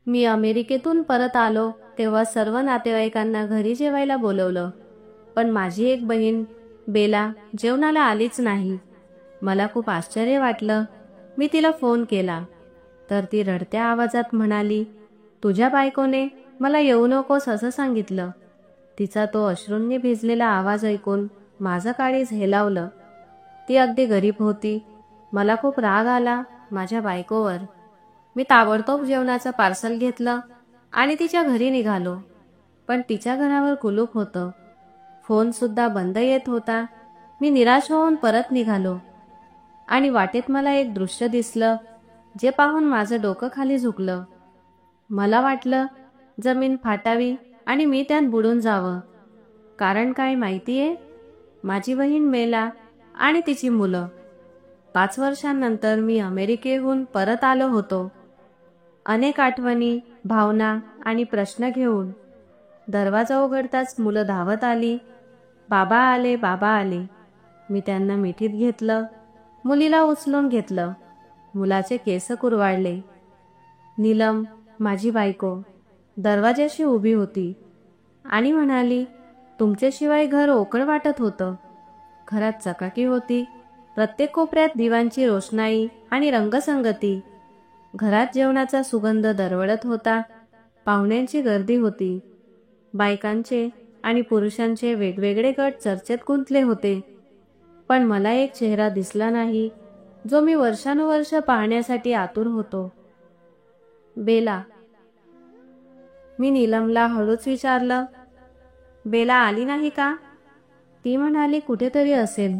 मी अमेरिकेतून परत आलो तेव्हा सर्व नातेवाईकांना घरी जेवायला बोलवलं, पण माझी एक बहीण बेला जेवणाला आलीच नाही. मला खूप आश्चर्य वाटलं. मी तिला फोन केला तर ती रडत्या आवाजात म्हणाली, तुझ्या बायकोने मला येऊ नकोस असं सांगितलं. तिचा तो अश्रूंनी भिजलेला आवाज ऐकून माझं काळीज हेलावलं. ती अगदी गरीब होती. मला खूप राग आला माझ्या बायकोवर. मी ताबडतोब जेवणाचं पार्सल घेतलं आणि तिच्या घरी निघालो. पण तिच्या घरावर कुलूप होतं. फोन सुद्धा बंद येत होता. मी निराश होऊन परत निघालो आणि वाटेत मला एक दृश्य दिसलं, जे पाहून माझं डोकं खाली झुकलं. मला वाटलं जमीन फाटावी आणि मी त्यात बुडून जावं. कारण काय माहितीये? माझी बहीण मेला आणि तिची मुलं. 5 वर्षांनंतर मी अमेरिकेहून परत आलो होतो. अनेक आठवणी, भावना आणि प्रश्न घेऊन. दरवाजा उघडताच मुलं धावत आली. बाबा आले, बाबा आले. मी त्यांना मिठीत घेतलं. मुलीला उचलून घेतलं. मुलाचे केस कुरवाळले. नीलम, माझी बायको, दरवाजाशी उभी होती आणि म्हणाली, तुमच्याशिवाय घर ओकळ वाटत होतं. घरात चकाकी होती. प्रत्येक कोपऱ्यात दिव्यांची रोषणाई आणि रंगसंगती. घरात जेवणाचा सुगंध दरवळत होता. पाहुण्यांची गर्दी होती. बायकांचे आणि पुरुषांचे वेगवेगळे गट चर्चेत गुंतले होते. पण मला एक चेहरा दिसला नाही, जो मी वर्षानुवर्ष पाहण्यासाठी आतुर होतो. बेला. मी नीलमला हळूच विचारलं, बेला आली नाही का? ती म्हणाली, कुठेतरी असेल.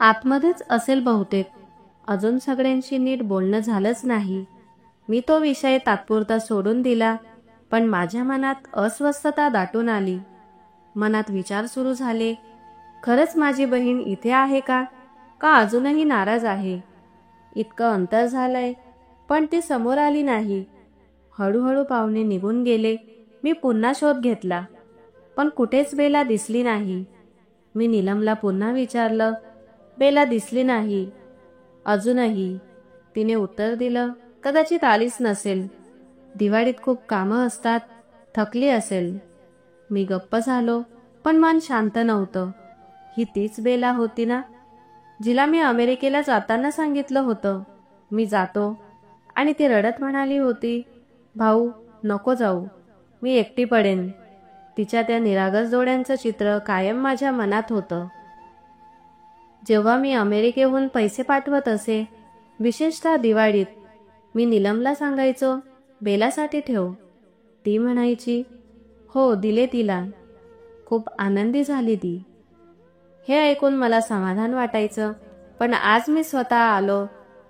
आतमध्येच असेल बहुतेक. अजून सगळ्यांशी नीट बोलणं झालंच नाही. मी तो विषय तात्पुरता सोडून दिला, पण माझ्या मनात अस्वस्थता दाटून आली. मनात विचार सुरू झाले, खरंच माझी बहीण इथे आहे का अजूनही नाराज आहे? इतकं अंतर झालंय, पण ती समोर आली नाही. हळूहळू पाहुणे निघून गेले. मी पुन्हा शोध घेतला, पण कुठेच बेला दिसली नाही. मी नीलमला पुन्हा विचारलं, बेला दिसली नाही अजूनही? तिने उत्तर दिलं, कदाचित आलीच नसेल. दिवाळीत खूप कामं असतात, थकली असेल. मी गप्प झालो, पण मन शांत नव्हतं. ही तीच बेला होती ना, जिला मी अमेरिकेला जाताना सांगितलं होतं, मी जातो. आणि ती रडत म्हणाली होती, भाऊ नको जाऊ, मी एकटी पडेन. तिच्या त्या निरागस डोळ्यांचं चित्र कायम माझ्या मनात होतं. जेव्हा मी अमेरिकेहून पैसे पाठवत असे, विशेषतः दिवाळीत, मी नीलमला सांगायचो, बेलासाठी ठेव. ती म्हणायची, हो दिले तिला. खूप आनंदी झाली ती. हे ऐकून मला समाधान वाटायचं. पण आज मी स्वतः आलो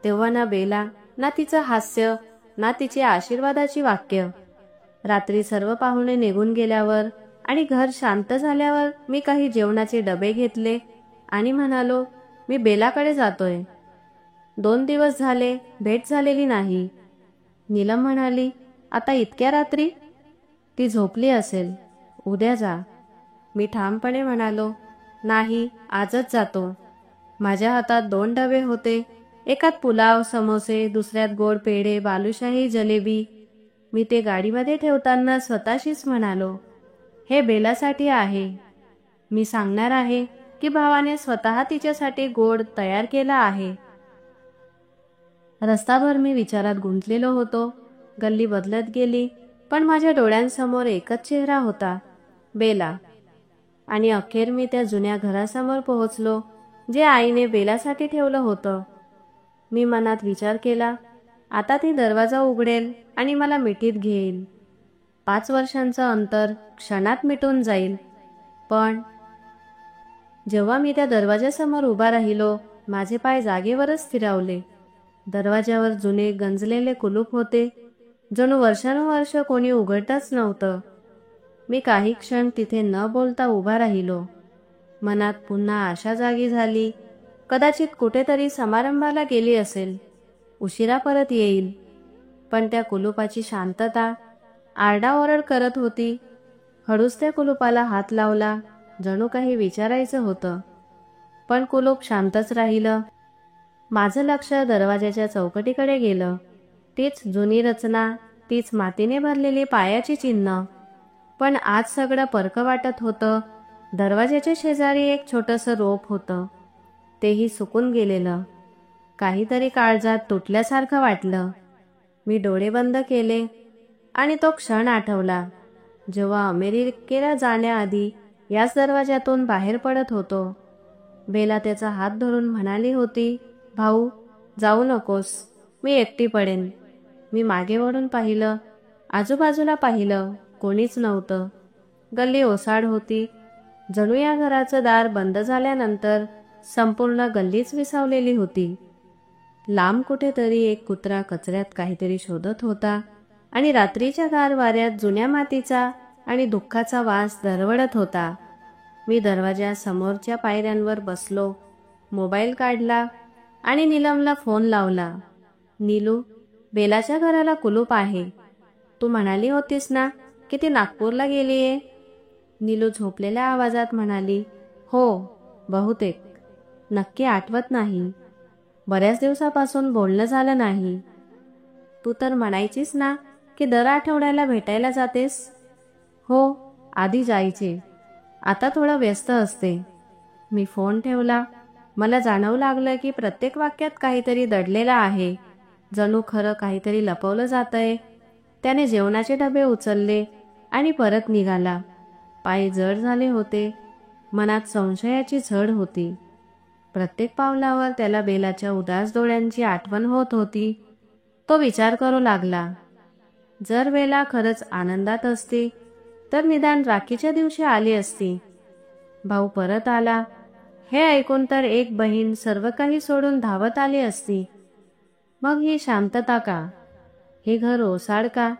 तेव्हा ना बेला, ना तिचं हास्य, ना तिची आशीर्वादाची वाक्य. रात्री सर्व पाहुणे निघून गेल्यावर आणि घर शांत झाल्यावर मी काही जेवणाचे डबे घेतले आणि म्हणालो, मी बेलाकडे जातोय. 2 दिवस झाले भेट झालेली नाही. नीलम म्हणाली, आता इतक्या रात्री? ती झोपली असेल, उद्या जा. मी ठामपणे म्हणालो, नाही, आजच जातो. माझ्या हातात 2 डबे होते. एकात पुलाव, समोसे, दुसऱ्यात गोड पेढे, बालुशाही, जलेबी. मी ते गाडीमध्ये ठेवताना स्वतःशीच म्हणालो, हे बेलासाठी आहे. मी सांगणार आहे की भावाने स्वतः तिच्यासाठी गोड तयार केला आहे. रस्ताभर मी विचारात गुंतलेलो होतो. गल्ली बदलत गेली, पण माझ्या डोळ्यांसमोर एकच चेहरा होता, बेला. आणि अखेर मी त्या जुन्या घरासमोर पोहोचलो, जे आईने बेलासाठी ठेवलं होतं. मी मनात विचार केला, आता ती दरवाजा उघडेल आणि मला मिठीत घेईल. 5 वर्षांचं अंतर क्षणात मिटून जाईल. पण जेव्हा मी त्या दरवाजासमोर उभा राहिलो, माझे पाय जागेवरच स्थिरावले. दरवाजावर जुने गंजलेले कुलूप होते, जणू वर्षानुवर्ष कोणी उघडतच नव्हतं. मी काही क्षण तिथे न बोलता उभा राहिलो. मनात पुन्हा आशा जागी झाली, कदाचित कुठेतरी समारंभाला गेली असेल, उशिरा परत येईल. पण त्या कुलूपाची शांतता आरडाओरड करत होती. हळूच त्या कुलूपाला हात लावला, जणू काही विचारायचं होतं. पण कुलूप शांतच राहिलं. माझं लक्ष दरवाजाच्या चौकटीकडे गेलं. तीच जुनी रचना, तीच मातीने भरलेली पायाची चिन्ह. पण आज सगळं परकं वाटत होतं. दरवाजाच्या शेजारी एक छोटंसं रोप होतं, तेही सुकून गेलेलं. काहीतरी काळजात तुटल्यासारखं वाटलं. मी डोळे बंद केले आणि तो क्षण आठवला जेव्हा अमेरिकेला जाण्याआधी याच दरवाजातून बाहेर पडत होतो. बेला त्याचा हात धरून म्हणाली होती, भाऊ जाऊ नकोस, मी एकटी पडेन. मी मागे वळून पाहिलं. आजूबाजूला पाहिलं, कोणीच नव्हतं. गल्ली ओसाड होती. जणू या घराचं दार बंद झाल्यानंतर संपूर्ण गल्लीच विसावलेली होती. लांब कुठेतरी एक कुत्रा कचऱ्यात काहीतरी शोधत होता आणि रात्रीच्या गार वाऱ्यात जुन्या मातीचा आणि दुःखाचा वास दरवळत होता. मी दरवाजा समोरच्या पायऱ्यांवर बसलो, मोबाईल काढला आणि नीलमला फोन लावला. नीलू, बेलाच्या घराला कुलूप आहे. तू म्हणाली होतीस ना की ती नागपूरला गेलीये? नीलू झोपलेल्या आवाजात म्हणाली, हो बहुतेक. नक्की आठवत नाही. बऱ्याच दिवसापासून बोलणं झालं नाही. तू तर म्हणायचीस ना की दर आठवड्याला भेटायला जातेस? हो, आधी जायचे. आता थोडं व्यस्त असते. मी फोन ठेवला. मला जाणवू लागलं की प्रत्येक वाक्यात काहीतरी दडलेलं आहे. जणू खरं काहीतरी लपवलं जातंय. त्याने जेवणाचे डबे उचलले आणि परत निघाला. पाय जड झाले होते. मनात संशयाची झड होती. प्रत्येक पावलावर त्याला बेलाच्या उदास डोळ्यांची आठवण होत होती. तो विचार करू लागला, जर बेला खरंच आनंदात असती तर निदान राखीच्या दिवशी आली असती. भाऊ परत आला हे ऐकून तर एक बहीण सर्व काही सोडून धावत आली असती. मग ही शांतता का? हे घर ओसाड का?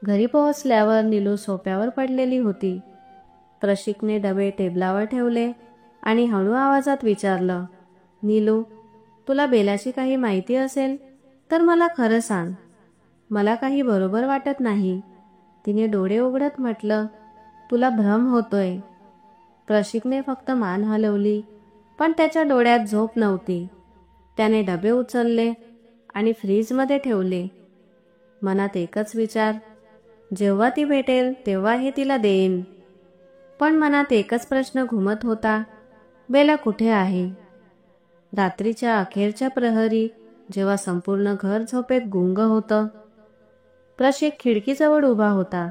घरी पोहोचल्यावर नीलू सोप्यावर पडलेली होती. प्रशिकने डबे टेबलावर ठेवले आणि हळू आवाजात विचारलं, नीलू, तुला बेलाची काही माहिती असेल तर मला खरं सांग. मला काही बरोबर वाटत नाही. तिने डोळे उघडत म्हटलं, तुला भ्रम होतोय. प्रशिकने फक्त मान हलवली, पण त्याच्या डोळ्यात झोप नव्हती. त्याने डबे उचलले आणि फ्रीजमध्ये ठेवले. मनात एकच विचार, जेव्हा ती भेटेल तेव्हा हे तिला देईन. पण मनात एकच प्रश्न घुमत होता, बेला कुठे आहे? रात्रीच्या अखेरच्या प्रहरी जेव्हा संपूर्ण घर झोपेत गुंग होतं, प्रशिक खिडकीजवळ उभा होता.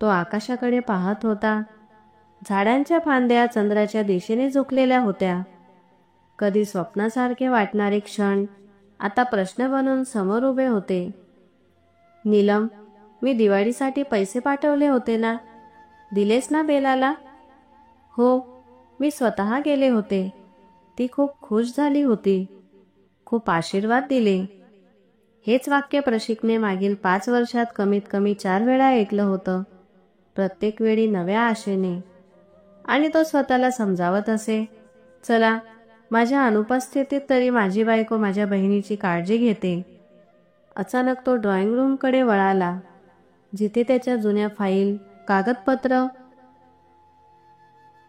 तो आकाशाकडे पाहत होता. झाडांच्या फांद्या चंद्राच्या दिशेने झुकलेल्या होत्या. कधी स्वप्नासारखे वाटणारे क्षण आता प्रश्न बनून समोर उभे होते. नीलम, मी दिवाळीसाठी पैसे पाठवले होते ना, दिलेस ना बेलाला? हो, मी स्वतः गेले होते. ती खूप खुश झाली होती. खूप आशीर्वाद दिले. हेच वाक्य प्रशिकने मागील 5 वर्षात कमीत कमी 4 वेळा ऐकलं होतं. प्रत्येक वेळी नव्या आशेने. आणि तो स्वतःला समजावत असे, चला, माझ्या अनुपस्थितीत तरी माझी बायको माझ्या बहिणीची काळजी घेते. अचानक तो ड्रॉइंग रूमकडे वळाला, जिथे त्याच्या जुन्या फाईल, कागदपत्र,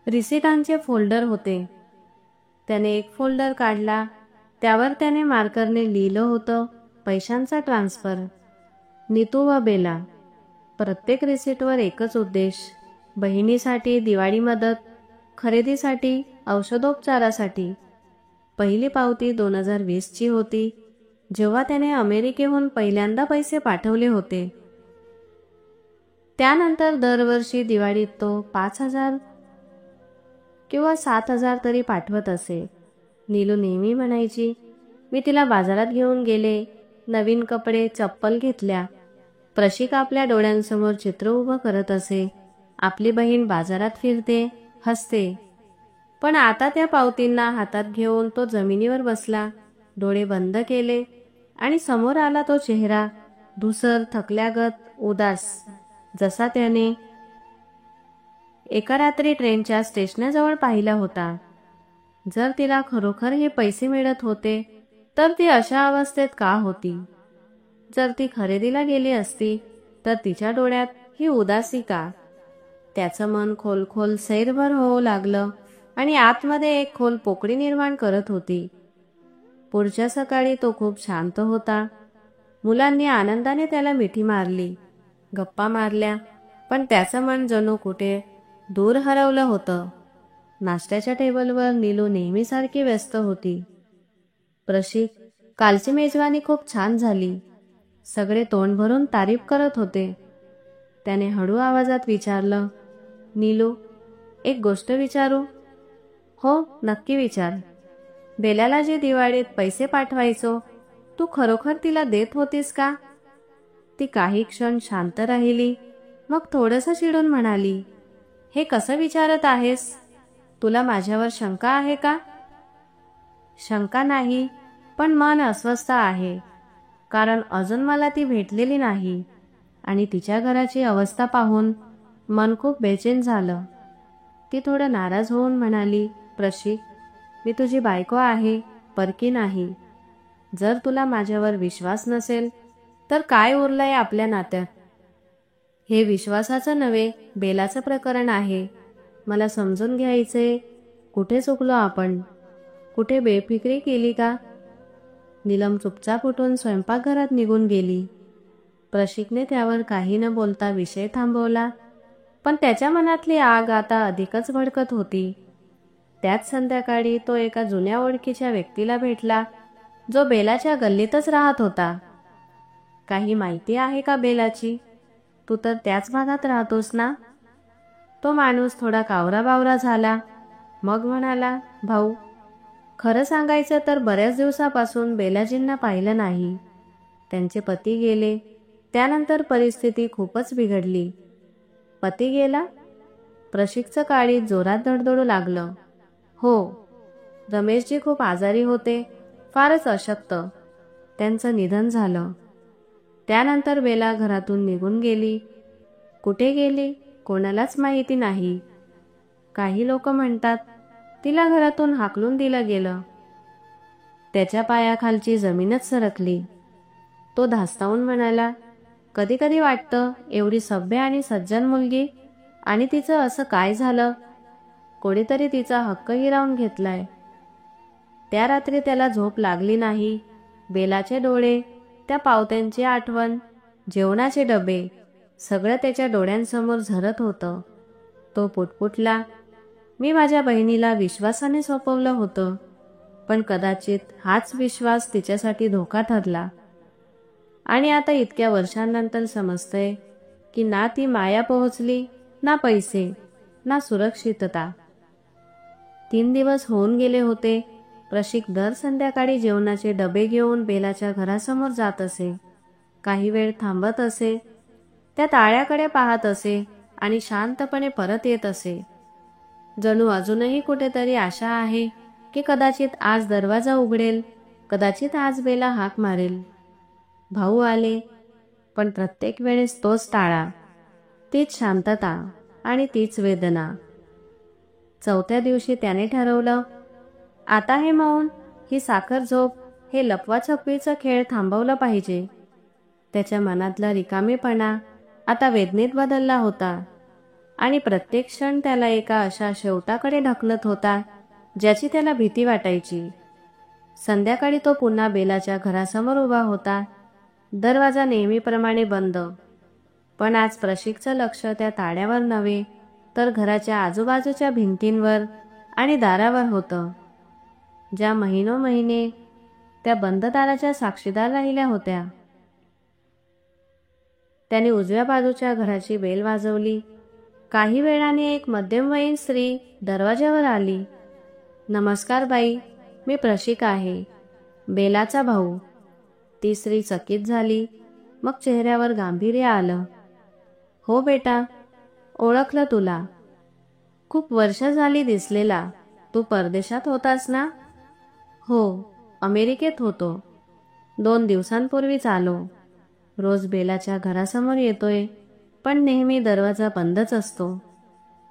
रिसिटांचे फोल्डर होते. त्याने एक फोल्डर काढला. त्यावर त्याने मार्करने लिहिलं होतं, पैशांचा ट्रान्सफर, नीतू व बेला. प्रत्येक रिसिटवर एकच उद्देश, बहिणीसाठी दिवाळी मदत, खरेदीसाठी, औषधोपचारासाठी. पहिली पावती 2020ची होती, जेव्हा त्याने अमेरिकेहून पहिल्यांदा पैसे पाठवले होते. त्यानंतर दरवर्षी दिवाळीत तो 5,000 किंवा 7,000 तरी पाठवत असे. नीलू नेहमी म्हणायची, मी तिला बाजारात घेऊन गेले, नवीन कपडे, चप्पल घेतल्या. प्रशिक आपल्या डोळ्यांसमोर चित्र उभं करत असे. आपली बहीण बाजारात फिरते, हसते. पण आता त्या पावतींना हातात घेऊन तो जमिनीवर बसला, डोळे बंद केले आणि समोर आला तो चेहरा, धुसर, थकल्यागत, उदास, जसा त्याने एका रात्री ट्रेनच्या स्टेशनाजवळ पाहिला होता. जर तिला खरोखर हे पैसे मिळत होते तर ती अशा अवस्थेत का होती? जर ती खरेदीला गेली असती तर तिच्या डोळ्यात ही उदासी का? त्याचं मन खोल सैरभर होऊ लागलं आणि आतमध्ये एक खोल पोकळी निर्माण करत होती. पुढच्या सकाळी तो खूप शांत होता. मुलांनी आनंदाने त्याला मिठी मारली, गप्पा मारल्या, पण त्याचं मन जणू कुठे दूर हरवलं होतं. नाश्त्याच्या टेबलवर नीलू नेहमीसारखी व्यस्त होती. प्रशिक, कालची मेजवानी खूप छान झाली. सगळे तोंड भरून तारीफ करत होते. त्याने हळू आवाजात विचारलं, नीलू, एक गोष्ट विचारू? हो, नक्की विचार. बेल्याला जे दिवाळीत पैसे पाठवायचो, तू खरोखर तिला देत होतीस का? ती काही क्षण शांत राहिली, मग थोडंसं चिडून म्हणाली, हे कसं विचारत आहेस? तुला माझ्यावर शंका आहे का? शंका नाही, पण मन अस्वस्थ आहे. कारण अजून मला ती भेटलेली नाही आणि तिच्या घराची अवस्था पाहून मन खूप बेचैन झालं. ती थोडं नाराज होऊन म्हणाली, प्रशिक, मी तुझी बायको आहे, परकी नाही. जर तुला माझ्यावर विश्वास नसेल तर काय उरलंय आपल्या नात्यात? हे विश्वासाचं नव्हे, बेलाचं प्रकरण आहे. मला समजून घ्यायचे, कुठे चुकलो आपण? कुठे बेफिक्री केली का? नीलम चुपचाप उठून स्वयंपाकघरात निघून गेली. प्रशिकने त्यावर काही न बोलता विषय थांबवला, पण त्याच्या मनातली आग आता अधिकच भडकत होती. त्याच संध्याकाळी तो एका जुन्या ओळखीच्या व्यक्तीला भेटला, जो बेलाच्या गल्लीतच राहत होता. काही माहिती आहे का बेलाची? तू तर त्याच भागात राहतोस ना? तो माणूस थोडा कावराबावरा झाला, मग म्हणाला, भाऊ, खरं सांगायचं तर बऱ्याच दिवसापासून बेलाजींना पाहिलं नाही. त्यांचे पती गेले, त्यानंतर परिस्थिती खूपच बिघडली. पती गेला? प्रशिकचं काळीज जोरात धडधडू लागलं. हो, रमेशजी खूप आजारी होते, फारच अशक्त. त्यांचं निधन झालं. त्यानंतर बेला घरातून निघून गेली. कुठे गेली कोणालाच माहिती नाही. काही लोक म्हणतात तिला घरातून हाकलून दिलं गेलं. त्याच्या पायाखालची जमीनच सरकली. तो धास्तावून म्हणाला, कधी कधी वाटतं एवढी सभ्य आणि सज्जन मुलगी आणि तिचं असं काय झालं? कोणीतरी तिचा हक्क हिरावून घेतलाय. त्या रात्री त्याला झोप लागली नाही. बेलाचे डोळे, त्या पावत्यांची आठवण, जेवणाचे डबे, सगळं त्याच्या डोळ्यांसमोर झरत होतं. तो पुटपुटला, मी माझ्या बहिणीला विश्वासाने सोपवलं होतं, पण कदाचित हाच विश्वास तिच्यासाठी धोका ठरला. आणि आता इतक्या वर्षांनंतर समजतंय की ना ती माया पोहोचली, ना पैसे, ना सुरक्षितता. 3 दिवस होऊन गेले होते. प्रशिक दर संध्याकाळी जेवणाचे डबे घेऊन बेलाच्या घरासमोर जात असे. काही वेळ थांबत असे, त्या ताळ्याकडे पाहत असे आणि शांतपणे परत येत असे. जणू अजूनही कुठेतरी आशा आहे की कदाचित आज दरवाजा उघडेल, कदाचित आज बेला हाक मारेल. भाऊ आले, पण प्रत्येक वेळेस तोच टाळा, तीच शांतता आणि तीच वेदना. 4थ्या दिवशी त्याने ठरवलं, आता हे मौन, ही साखर झोप, हे लपवाछपवीचा खेळ थांबवलं पाहिजे. त्याच्या मनातला रिकामेपणा आता वेदनेत बदलला होता आणि प्रत्येक क्षण त्याला एका अशा शेवटाकडे ढकलत होता ज्याची त्याला भीती वाटायची. संध्याकाळी तो पुन्हा बेलाच्या घरासमोर उभा होता. दरवाजा नेहमीप्रमाणे बंद, पण आज प्रशिकचं लक्ष त्या ताळ्यावर नव्हे तर घराच्या आजूबाजूच्या भिंतींवर आणि दारावर होतं, ज्या महिनोमहिने त्या बंद दाराच्या साक्षीदार राहिल्या होत्या. त्याने उजव्या बाजूच्या घराची बेल वाजवली. काही वेळाने एक मध्यमवयीन स्त्री दरवाज्यावर आली. नमस्कार बाई, मी प्रशिक आहे, बेलाचा भाऊ. ती स्त्री चकित झाली, मग चेहऱ्यावर गांभीर्य आलं. हो बेटा, ओळखलं तुला. खूप वर्ष झाली दिसलेला. तू परदेशात होतास ना? हो, अमेरिकेत होतो. 2 दिवसांपूर्वीच आलो. रोज बेलाच्या घरासमोर येतोय, पण नेहमी दरवाजा बंदच असतो.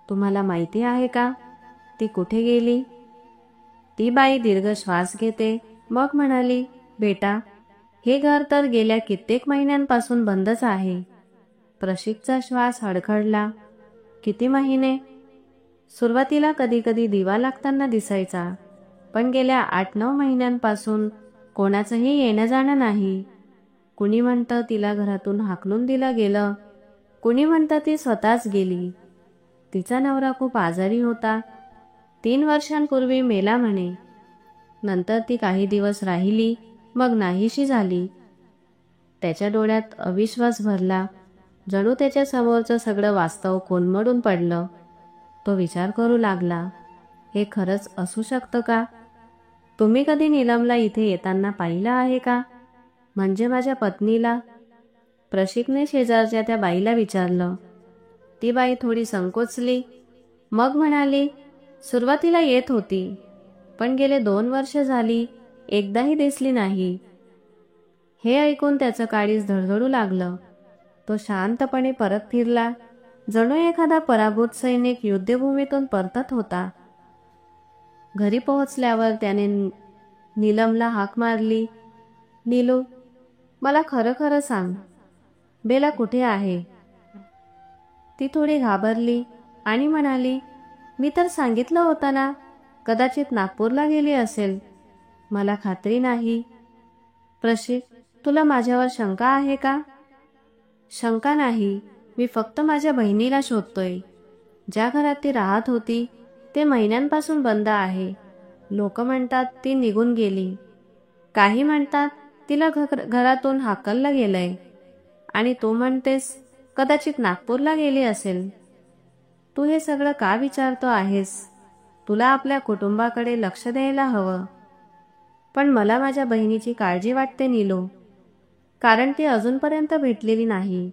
तुम्हाला माहिती आहे का ती कुठे गेली? ती बाई दीर्घ श्वास घेते, मग म्हणाली, बेटा, हे घर तर गेल्या कित्येक महिन्यांपासून बंदच आहे. प्रशिकचा श्वास हडखडला. किती महिने? सुरुवातीला कधी कधी दिवा लागताना दिसायचा, पण गेल्या 8-9 महिन्यांपासून कोणाचंही येणं जाणं नाही. कुणी म्हणतं तिला घरातून हाकलून दिलं गेलं, कुणी म्हणतं ती स्वतःच गेली. तिचा नवरा खूप आजारी होता, 3 वर्षांपूर्वी मेला म्हणे. नंतर ती काही दिवस राहिली, मग नाहीशी झाली. त्याच्या डोळ्यात अविश्वास भरला, जणू त्याच्या समोरचं सगळं वास्तव कोलमडून पडलं. तो विचार करू लागला, हे खरंच असू शकतं का? तुम्ही कधी नीलमला इथे येताना पाहिलं आहे का? म्हणजे माझ्या पत्नीला? प्रशिकने शेजारच्या त्या बाईला विचारलं. ती बाई थोडी संकोचली, मग म्हणाली, सुरुवातीला येत होती, पण गेले 2 वर्ष झाली एकदाही दिसली नाही. हे ऐकून त्याचं काळीज धडधडू लागलं. तो शांतपणे परत फिरला, जणू एखादा पराभूत सैनिक युद्धभूमीतून परतत होता. घरी पोहोचल्यावर त्याने नीलमला हाक मारली, नीलू, मला खरं खरं सांग, बेला कुठे आहे? ती थोडी घाबरली आणि म्हणाली, मी तर सांगितलं होतं ना, कदाचित नागपूरला गेली असेल. मला खात्री नाही. प्रशिक, तुला माझ्यावर शंका आहे का? शंका नाही, मी फक्त माझ्या बहिणीला शोधतोय. ज्या घरात ती राहत होती ते महिन्यांपासून बंद आहे. लोक म्हणतात ती निघून गेली, काही म्हणतात तिला घरातून हाकललं गेलंय, आणि तू म्हणतेस कदाचित नागपूरला गेली असेल. तू हे सगळं का विचारतो आहेस? तुला आपल्या कुटुंबाकडे लक्ष द्यायला हवं. पण मला माझ्या बहिणीची काळजी वाटते नीलू, कारण ती अजूनपर्यंत भेटलेली नाही.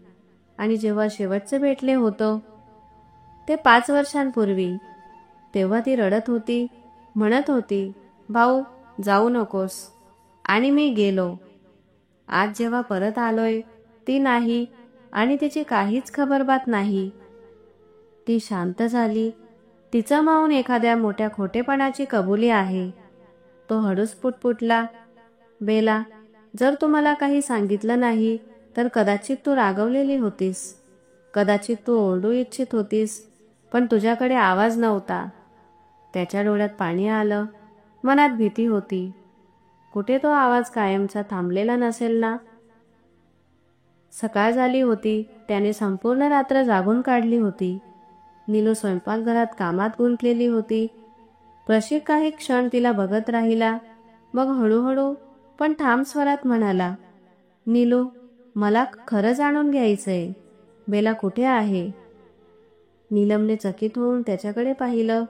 आणि जेव्हा शेवटचे भेटले होतो ते 5 वर्षांपूर्वी, तेव्हा ती रडत होती, म्हणत होती, भाऊ जाऊ नकोस. आणि मी गेलो. आज जेव्हा परत आलोय ती नाही, आणि तिची काहीच खबरबात नाही. ती शांत झाली. तिचं मौन एखाद्या मोठ्या खोटेपणाची कबुली आहे. तो हळूच पुटपुटला, बेला, जर तू मला काही सांगितलं नाही तर कदाचित तू रागवलेली होतीस, कदाचित तू ओरडू इच्छित होतीस, पण तुझ्याकडे आवाज नव्हता. त्याच्या डोळ्यात पाणी आलं, मनात भीती होती. कुठे तो आवाज कायमचा थांबलेला नसेल ना? सकाळ झाली होती. त्याने संपूर्ण रात्र जागून काढली होती. नीलू स्वयंपाकघरात कामात गुंतलेली होती. प्रशिक काही क्षण तिला बघत राहिला, मग हळूहळू पण ठाम स्वरात म्हणाला, नीलू, मला खरं जाणून घ्यायचंय, बेला कुठे आहे? नीलमने चकित होऊन त्याच्याकडे पाहिलं.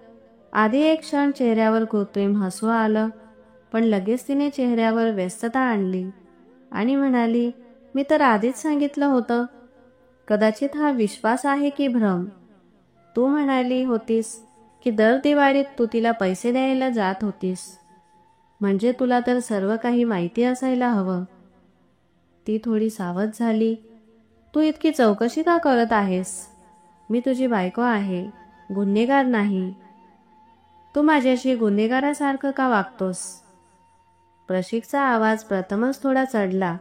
आधी एक क्षण चेहऱ्यावर कृत्रिम हसू आलं, पण लगेच तिने चेहऱ्यावर व्यस्तता आणली आणि म्हणाली, मी तर आधीच सांगितलं होतं. कदाचित हा विश्वास आहे की भ्रम? तू म्हणाली होतीस की दर दिवाळीत तू तिला पैसे द्यायला जात होतीस, म्हणजे तुला तर सर्व काही माहिती असायला हवं. ती थोडी सावध झाली. तू इतकी चौकशी का करत आहेस? मी तुझी बायको आहे, गुन्हेगार नाही. तू माझ्याशी गुन्हेगारासारखं का वागतोस? प्रशिकचा आवाज प्रथमच थोडा चढला.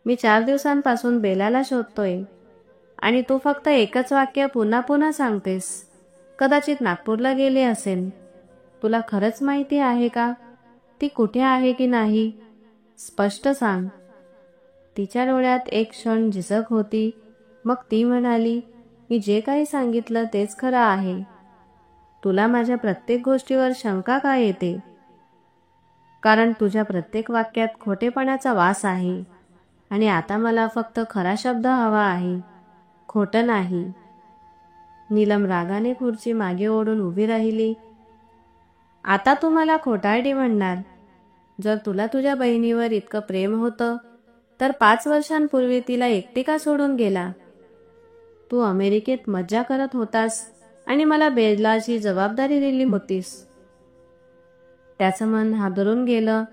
मी 4 दिवसांपासून बेलाला शोधतोय, आणि तू फक्त एकच वाक्य पुन्हा पुन्हा सांगतेस, कदाचित नागपूरला गेले असेल. तुला खरंच माहिती आहे का ती कुठे आहे की नाही? स्पष्ट सांग. तिच्या डोळ्यात एक क्षण झिजक होती, मग ती म्हणाली, मी जे काही सांगितलं तेच खरं आहे. तुला माझ्या प्रत्येक गोष्टीवर शंका का येते? कारण तुझ्या प्रत्येक वाक्यात खोटेपणाचा वास आहे, आणि आता मला फक्त खरा शब्द हवा आहे, खोटं नाही. नीलम रागाने खुर्ची मागे ओढून उभी राहिली. आता तू मला खोटारडी म्हणणार? जर तुला तुझ्या बहिणीवर इतकं प्रेम होतं तर 5 वर्षांपूर्वी तिला एकटी का सोडून गेला? तू अमेरिकेत मज्जा करत होतास आणि मला बेलाची जबाबदारी दिली होतीस. त्याचं मन हादरून गेलं.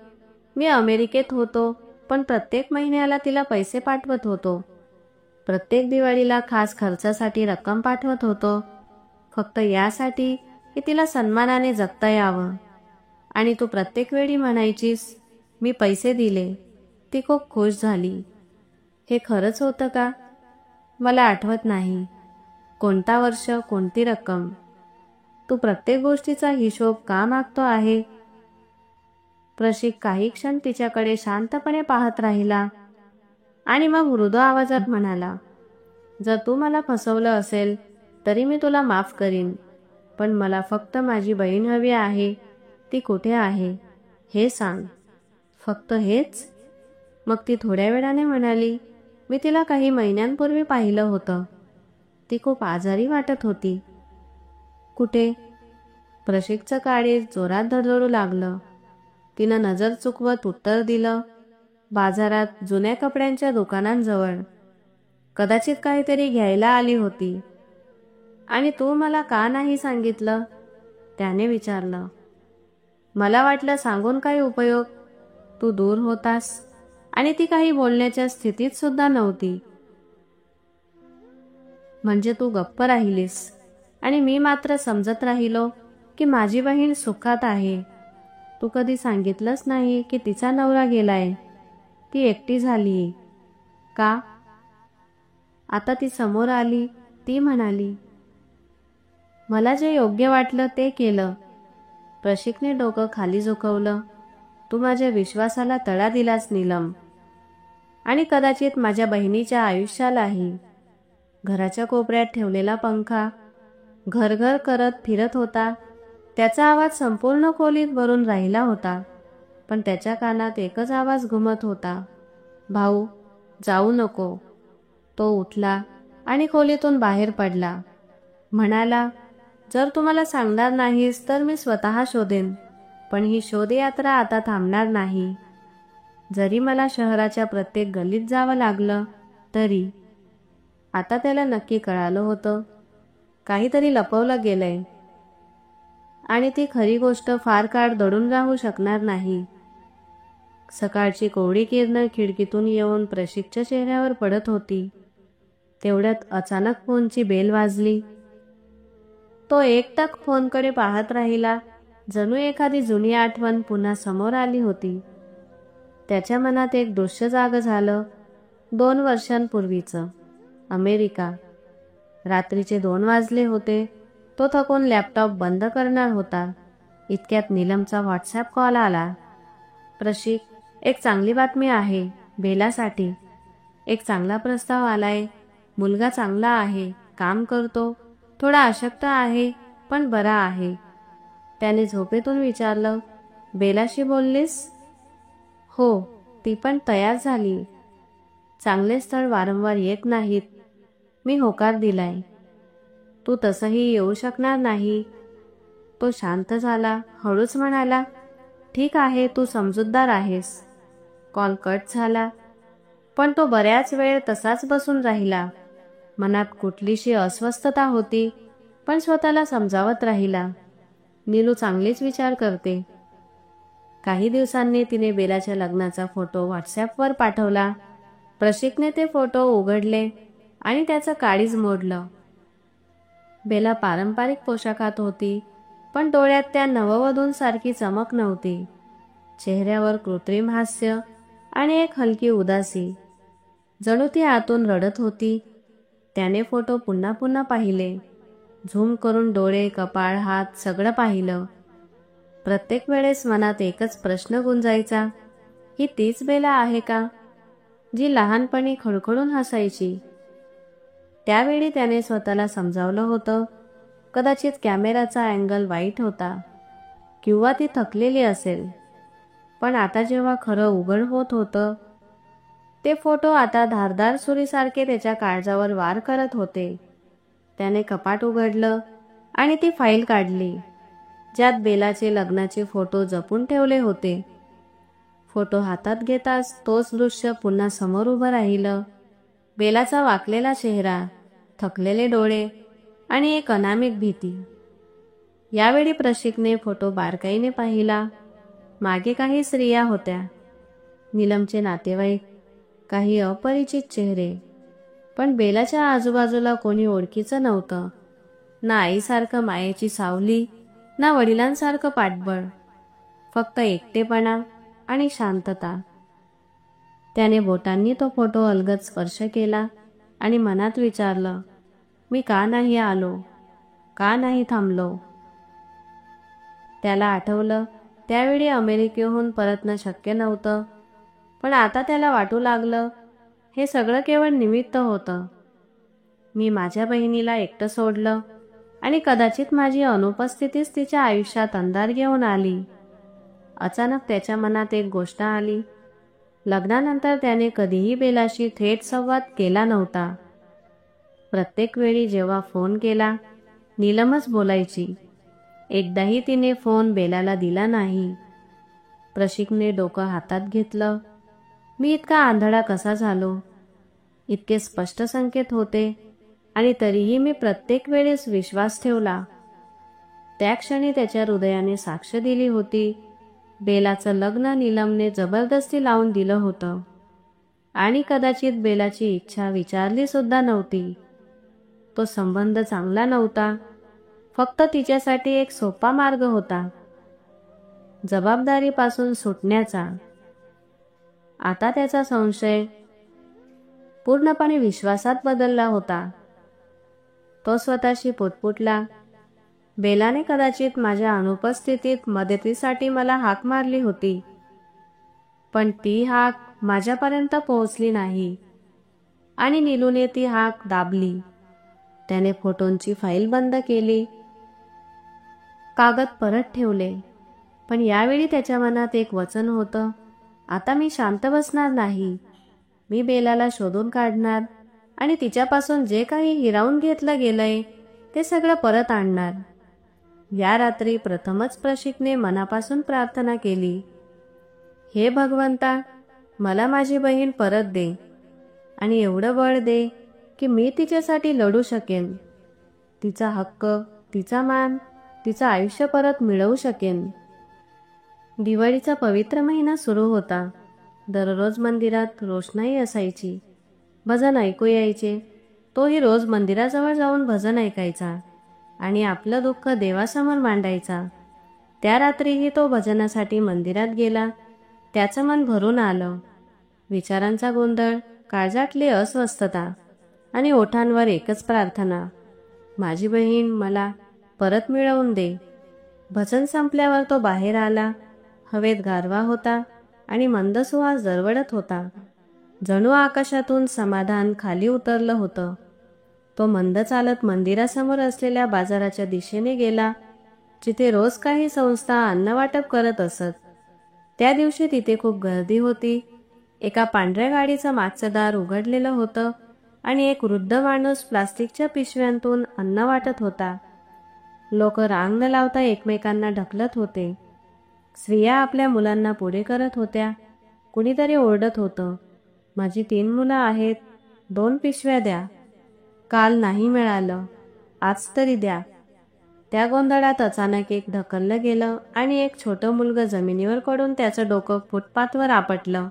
मी अमेरिकेत होतो, पण प्रत्येक महिन्याला तिला पैसे पाठवत होतो. प्रत्येक दिवाळीला खास खर्चासाठी रक्कम पाठवत होतो, फक्त यासाठी की तिला सन्मानाने जगता यावं. आणि तू प्रत्येक वेळी म्हणायचीस, मी पैसे दिले. ती खूप खुश झाली. हे खरंच होतं का? मला आठवत नाही. कोणता वर्ष, कोणती रक्कम? तू प्रत्येक गोष्टीचा हिशोब का मागतो आहे? प्रशिक काही क्षण तिच्याकडे शांतपणे पाहत राहिला. आणि मग मृदू आवाजात म्हणाला, जर तू मला फसवलं असेल तरी मी तुला माफ करीन, पण मला फक्त माझी बहीण हवी आहे. ती कुठे आहे हे सांग. फक्त हेच? मग ती थोड्या वेळाने म्हणाली, मी तिला काही महिन्यांपूर्वी पाहिलं होतं. ती खूप आजारी वाटत होती. कुठे? प्रशिकचं काळीज जोरात धडधडू लागलं. तिनं नजर चुकवत उत्तर दिलं, बाजारात जुन्या कपड्यांच्या दुकानांजवळ. कदाचित काहीतरी घ्यायला आली होती. आणि तू मला का नाही सांगितलं? त्याने विचारलं. मला वाटलं सांगून काही उपयोग. तू दूर होतास आणि ती काही बोलण्याच्या स्थितीत सुद्धा नव्हती. म्हणजे तू गप्प राहिलीस आणि मी मात्र समजत राहिलो की माझी बहीण सुखात आहे. तू कधी सांगितलंच नाही की तिचा नवरा गेलाय, ती एकटी झाली. का? आता ती समोर आली. ती म्हणाली, मला जे योग्य वाटलं ते केलं. प्रशिकने डोकं खाली झुकवलं. तू माझ्या विश्वासाला तडा दिलास नीलम, आणि कदाचित माझ्या बहिणीच्या आयुष्यालाही. घराच्या कोपऱ्यात ठेवलेला पंखा घरघर करत फिरत होता. त्याचा आवाज संपूर्ण खोलीत भरून राहिला होता, पण त्याच्या कानात एकच आवाज घुमत होता, भाऊ, जाऊ नको. तो उठला आणि खोलीतून बाहेर पडला. म्हणाला, जर तू मला सांगणार नाहीस तर मी स्वतः शोधेन, पण ही शोधयात्रा आता थांबणार नाही. जरी मला शहराच्या प्रत्येक गल्लीत जावं लागलं तरी. आता त्याला नक्की कळालं होतं, काहीतरी लपवलं गेलंय आणि ती खरी गोष्ट फार काळ दडून राहू शकणार नाही. सकाळची कोवळी किरणं खिडकीतून येऊन प्रशिकच्या चेहऱ्यावर पडत होती. तेवढ्यात अचानक फोनची बेल वाजली. तो एकटक फोनकडे पाहत राहिला, जणू एखादी जुनी आठवण पुन्हा समोर आली होती. त्याच्या मनात एक दृश्य जागं झालं. 2 वर्षांपूर्वीचं अमेरिका. रात्रीचे 2 वाजले होते. तो थकून लॅपटॉप बंद करणार होता. इतक्यात नीलमचा व्हॉट्सॲप कॉल आला. प्रशिक, एक चांगली बातमी आहे बेलासाठी. एक चांगला प्रस्ताव आलाय. मुलगा चांगला आहे, काम करतो, थोडा अशक्त आहे, पण बरा आहे. त्याने झोपेतून विचारलं, बेलाशी बोललीस? हो, ती पण तयार झाली. चांगले स्थळ वारंवार येत नाहीत. मी होकार दिलाय. तू तसंही येऊ शकणार नाही. तो शांत झाला. हळूच म्हणाला, ठीक आहे, तू समजूतदार आहेस. कॉल कट झाला, पण तो बऱ्याच वेळ तसाच बसून राहिला. मनात कुठलीशी अस्वस्थता होती, पण स्वतःला समजावत राहिला, नीलू चांगलीच विचार करते. काही दिवसांनी तिने बेलाच्या लग्नाचा फोटो व्हॉट्सॲपवर पाठवला. प्रशिकने ते फोटो उघडले आणि त्याचं काळीज मोडलं. बेला पारंपरिक पोशाखात होती, पण डोळ्यात त्या नववधूंसारखी चमक नव्हती. चेहऱ्यावर कृत्रिम हास्य आणि एक हलकी उदासी, जणू ती आतून रडत होती. त्याने फोटो पुन्हा पुन्हा पाहिले. झूम करून डोळे, कपाळ, हात सगळं पाहिलं. प्रत्येक वेळेस मनात एकच प्रश्न गुंजायचा, ही तीच बेला आहे का, जी लहानपणी खडखडून हसायची? त्यावेळी त्याने स्वतःला समजावलं होतं, कदाचित कॅमेराचा अँगल वाईट होता किंवा ती थकलेली असेल. पण आता जेव्हा खरं उघड होत होतं, ते फोटो आता धारदार सुरीसारखे त्याच्या काळजावर वार करत होते. त्याने कपाट उघडलं आणि ती फाईल काढली, ज्यात बेलाचे लग्नाचे फोटो जपून ठेवले होते. फोटो हातात घेताच तोच दृश्य पुन्हा समोर उभं राहिलं. बेलाचा वाकलेला चेहरा, थकलेले डोळे आणि एक अनामिक भीती. यावेळी प्रशिकने फोटो बारकाईने पाहिला. मागे काही स्त्रिया होत्या, नीलमचे नातेवाईक, काही अपरिचित चेहरे, पण बेलाच्या आजूबाजूला कोणी ओळखीचं नव्हतं. ना आईसारखं मायेची सावली, ना वडिलांसारखं पाठबळ, फक्त एकटेपणा आणि शांतता. त्याने बोटांनी तो फोटो अलगद स्पर्श केला आणि मनात विचारलं, मी का नाही आलो, का नाही थांबलो? त्याला आठवलं, त्यावेळी अमेरिकेहून परतणं शक्य नव्हतं, पण आता त्याला वाटू लागलं, हे सगळं केवळ निमित्त होतं. मी माझ्या बहिणीला एकटं सोडलं आणि कदाचित माझी अनुपस्थितीच तिच्या आयुष्यात अंधार घेऊन आली. अचानक त्याच्या मनात एक गोष्ट आली. लग्नानंतर त्याने कधीही बेलाशी थेट संवाद केला नव्हता. प्रत्येक वेळी जेव्हा फोन केला, नीलमच बोलायची. एकदाही तिने फोन बेलाला दिला नाही. प्रशिकने डोकं हातात घेतलं. मी इतका आंधळा कसा झालो? इतके स्पष्ट संकेत होते आणि तरीही मी प्रत्येक वेळेस विश्वास ठेवला. त्या क्षणी त्याच्या हृदयाने साक्ष दिली होती. बेलाचं लग्न नीलमने जबरदस्ती लावून दिलं होतं आणि कदाचित बेलाची इच्छा विचारली सुद्धा नव्हती. तो संबंध चांगला नव्हता, फक्त तिच्यासाठी एक सोपा मार्ग होता, जबाबदारीपासून सुटण्याचा. आता त्याचा संशय पूर्णपणे विश्वासात बदलला होता. तो स्वतःशी पुटपुटला, बेलाने कदाचित माझ्या अनुपस्थितीत मदतीसाठी मला हाक मारली होती, पण ती हाक माझ्यापर्यंत पोहोचली नाही आणि नीलूने ती हाक दाबली. त्याने फोटोंची फाईल बंद केली, कागद परत ठेवले. पण यावेळी त्याच्या मनात एक वचन होतं, आता मी शांत बसणार नाही. मी बेलाला शोधून काढणार आणि तिच्यापासून जे काही हिरावून घेतलं गेलंय ते सगळं परत आणणार. या रात्री प्रथमच प्रशिकने मनापासून प्रार्थना केली, हे भगवंता, मला माझी बहीण परत दे आणि एवढं बळ दे की मी तिच्यासाठी लढू शकेन. तिचा हक्क, तिचा मान, तिचं आयुष्य परत मिळवू शकेन. दिवाळीचा पवित्र महिना सुरू होता. दररोज मंदिरात रोषणाई असायची. भजन ऐकू यायचे. तोही रोज मंदिराजवळ जाऊन भजन ऐकायचा आणि आपलं दुःख देवासमोर मांडायचा. त्या रात्रीही तो भजनासाठी मंदिरात गेला. त्याचं मन भरून आलं. विचारांचा गोंधळ, काळजातली अस्वस्थता आणि ओठांवर एकच प्रार्थना, माझी बहीण मला परत मिळवून दे. भजन संपल्यावर तो बाहेर आला. हवेत गारवा होता आणि मंद सुवास दरवळत होता. जणू आकाशातून समाधान खाली उतरलं होतं. तो मंद चालत मंदिरासमोर असलेल्या बाजाराच्या दिशेने गेला, जिथे रोज काही संस्था अन्न वाटप करत असत. त्या दिवशी तिथे खूप गर्दी होती. एका पांढऱ्या गाडीचं मागचं दार उघडलेलं होतं आणि एक वृद्ध माणूस प्लास्टिकच्या पिशव्यांतून अन्न वाटत होता. लोक रांग न लावता एकमेकांना ढकलत होते. स्त्रिया आपल्या मुलांना पुढे करत होत्या. कुणीतरी ओरडत होतं, माझी 3 मुलं आहेत, 2 पिशव्या द्या. काल नाही मिळालं, आज तरी द्या. त्या गोंधळात अचानक एक ढकललं गेलं आणि एक छोटं मुलगं जमिनीवर पडून त्याचं डोकं फुटपाथवर आपटलं.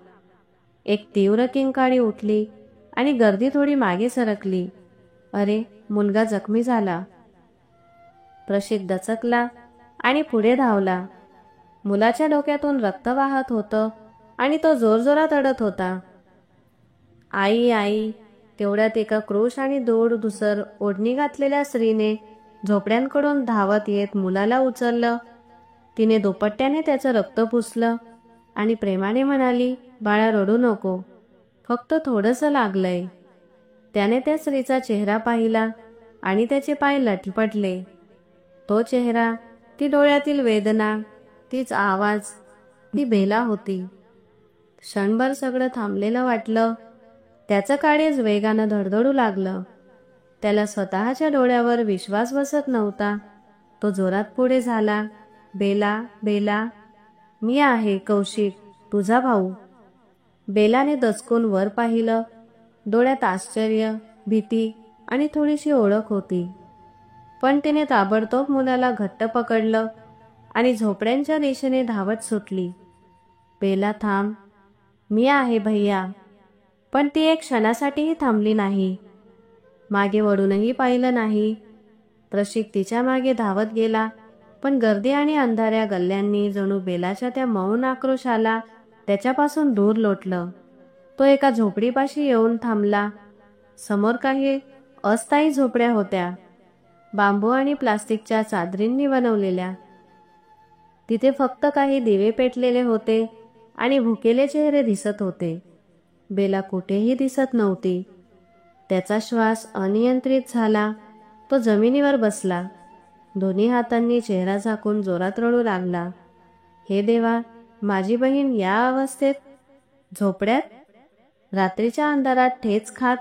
एक तीव्र किंकाळी उठली आणि गर्दी थोडी मागे सरकली. अरे, मुलगा जखमी झाला. प्रशिक दचकला आणि पुढे धावला. मुलाच्या डोक्यातून रक्त वाहत होतं आणि तो जोरजोरात रडत होता. आई, आई. तेवढ्यात एका क्रूश आणि धूसर ओढणी घातलेल्या स्त्रीने झोपड्यांकडून धावत येत मुलाला उचललं. तिने दुपट्ट्याने त्याचं रक्त पुसलं आणि प्रेमाने म्हणाली, बाळा रडू नको, फक्त थोडंसं लागलंय. त्याने त्या स्त्रीचा चेहरा पाहिला आणि त्याचे पाय लटपटले. तो चेहरा, ती डोळ्यातील वेदना, तीच आवाज, ती बेला होती. क्षणभर सगळं थांबलेलं वाटलं. त्याचं काळीज वेगानं धडधडू लागलं. त्याला स्वतःच्या डोळ्यावर विश्वास बसत नव्हता. तो जोरात पुढे झाला, बेला, बेला, मी आहे कौशिक, तुझा भाऊ. बेलाने दचकून वर पाहिलं. डोळ्यात आश्चर्य, भीती आणि थोडीशी ओळख होती. पण तिने ताबडतोब मुलाला घट्ट पकडलं आणि झोपड्यांच्या दिशेने धावत सुटली. बेला थांब, मी आहे भैया. पण ती एक क्षणासाठीही थांबली नाही. मागे वळूनही पाहिलं नाही. प्रशिक तिच्या मागे धावत गेला, पण गर्दी आणि अंधाऱ्या गल्ल्यांनी जणू बेलाच्या त्या मौन आक्रोशाला त्याच्यापासून दूर लोटलं. तो एका झोपडीपाशी येऊन थांबला. समोर काही अस्थायी झोपड्या होत्या, बांबू आणि प्लास्टिकच्या चादरींनी बनवलेल्या. तिथे फक्त काही दिवे पेटलेले होते आणि भुकेले चेहरे दिसत होते. बेला कुठेही दिसत नव्हती. त्याचा श्वास अनियंत्रित झाला. तो जमिनीवर बसला. दोन्ही हातांनी चेहरा झाकून जोरात रडू लागला. हे देवा, माझी बहीण या अवस्थेत, झोपड्यात, रात्रीच्या अंधारात ठेच खात,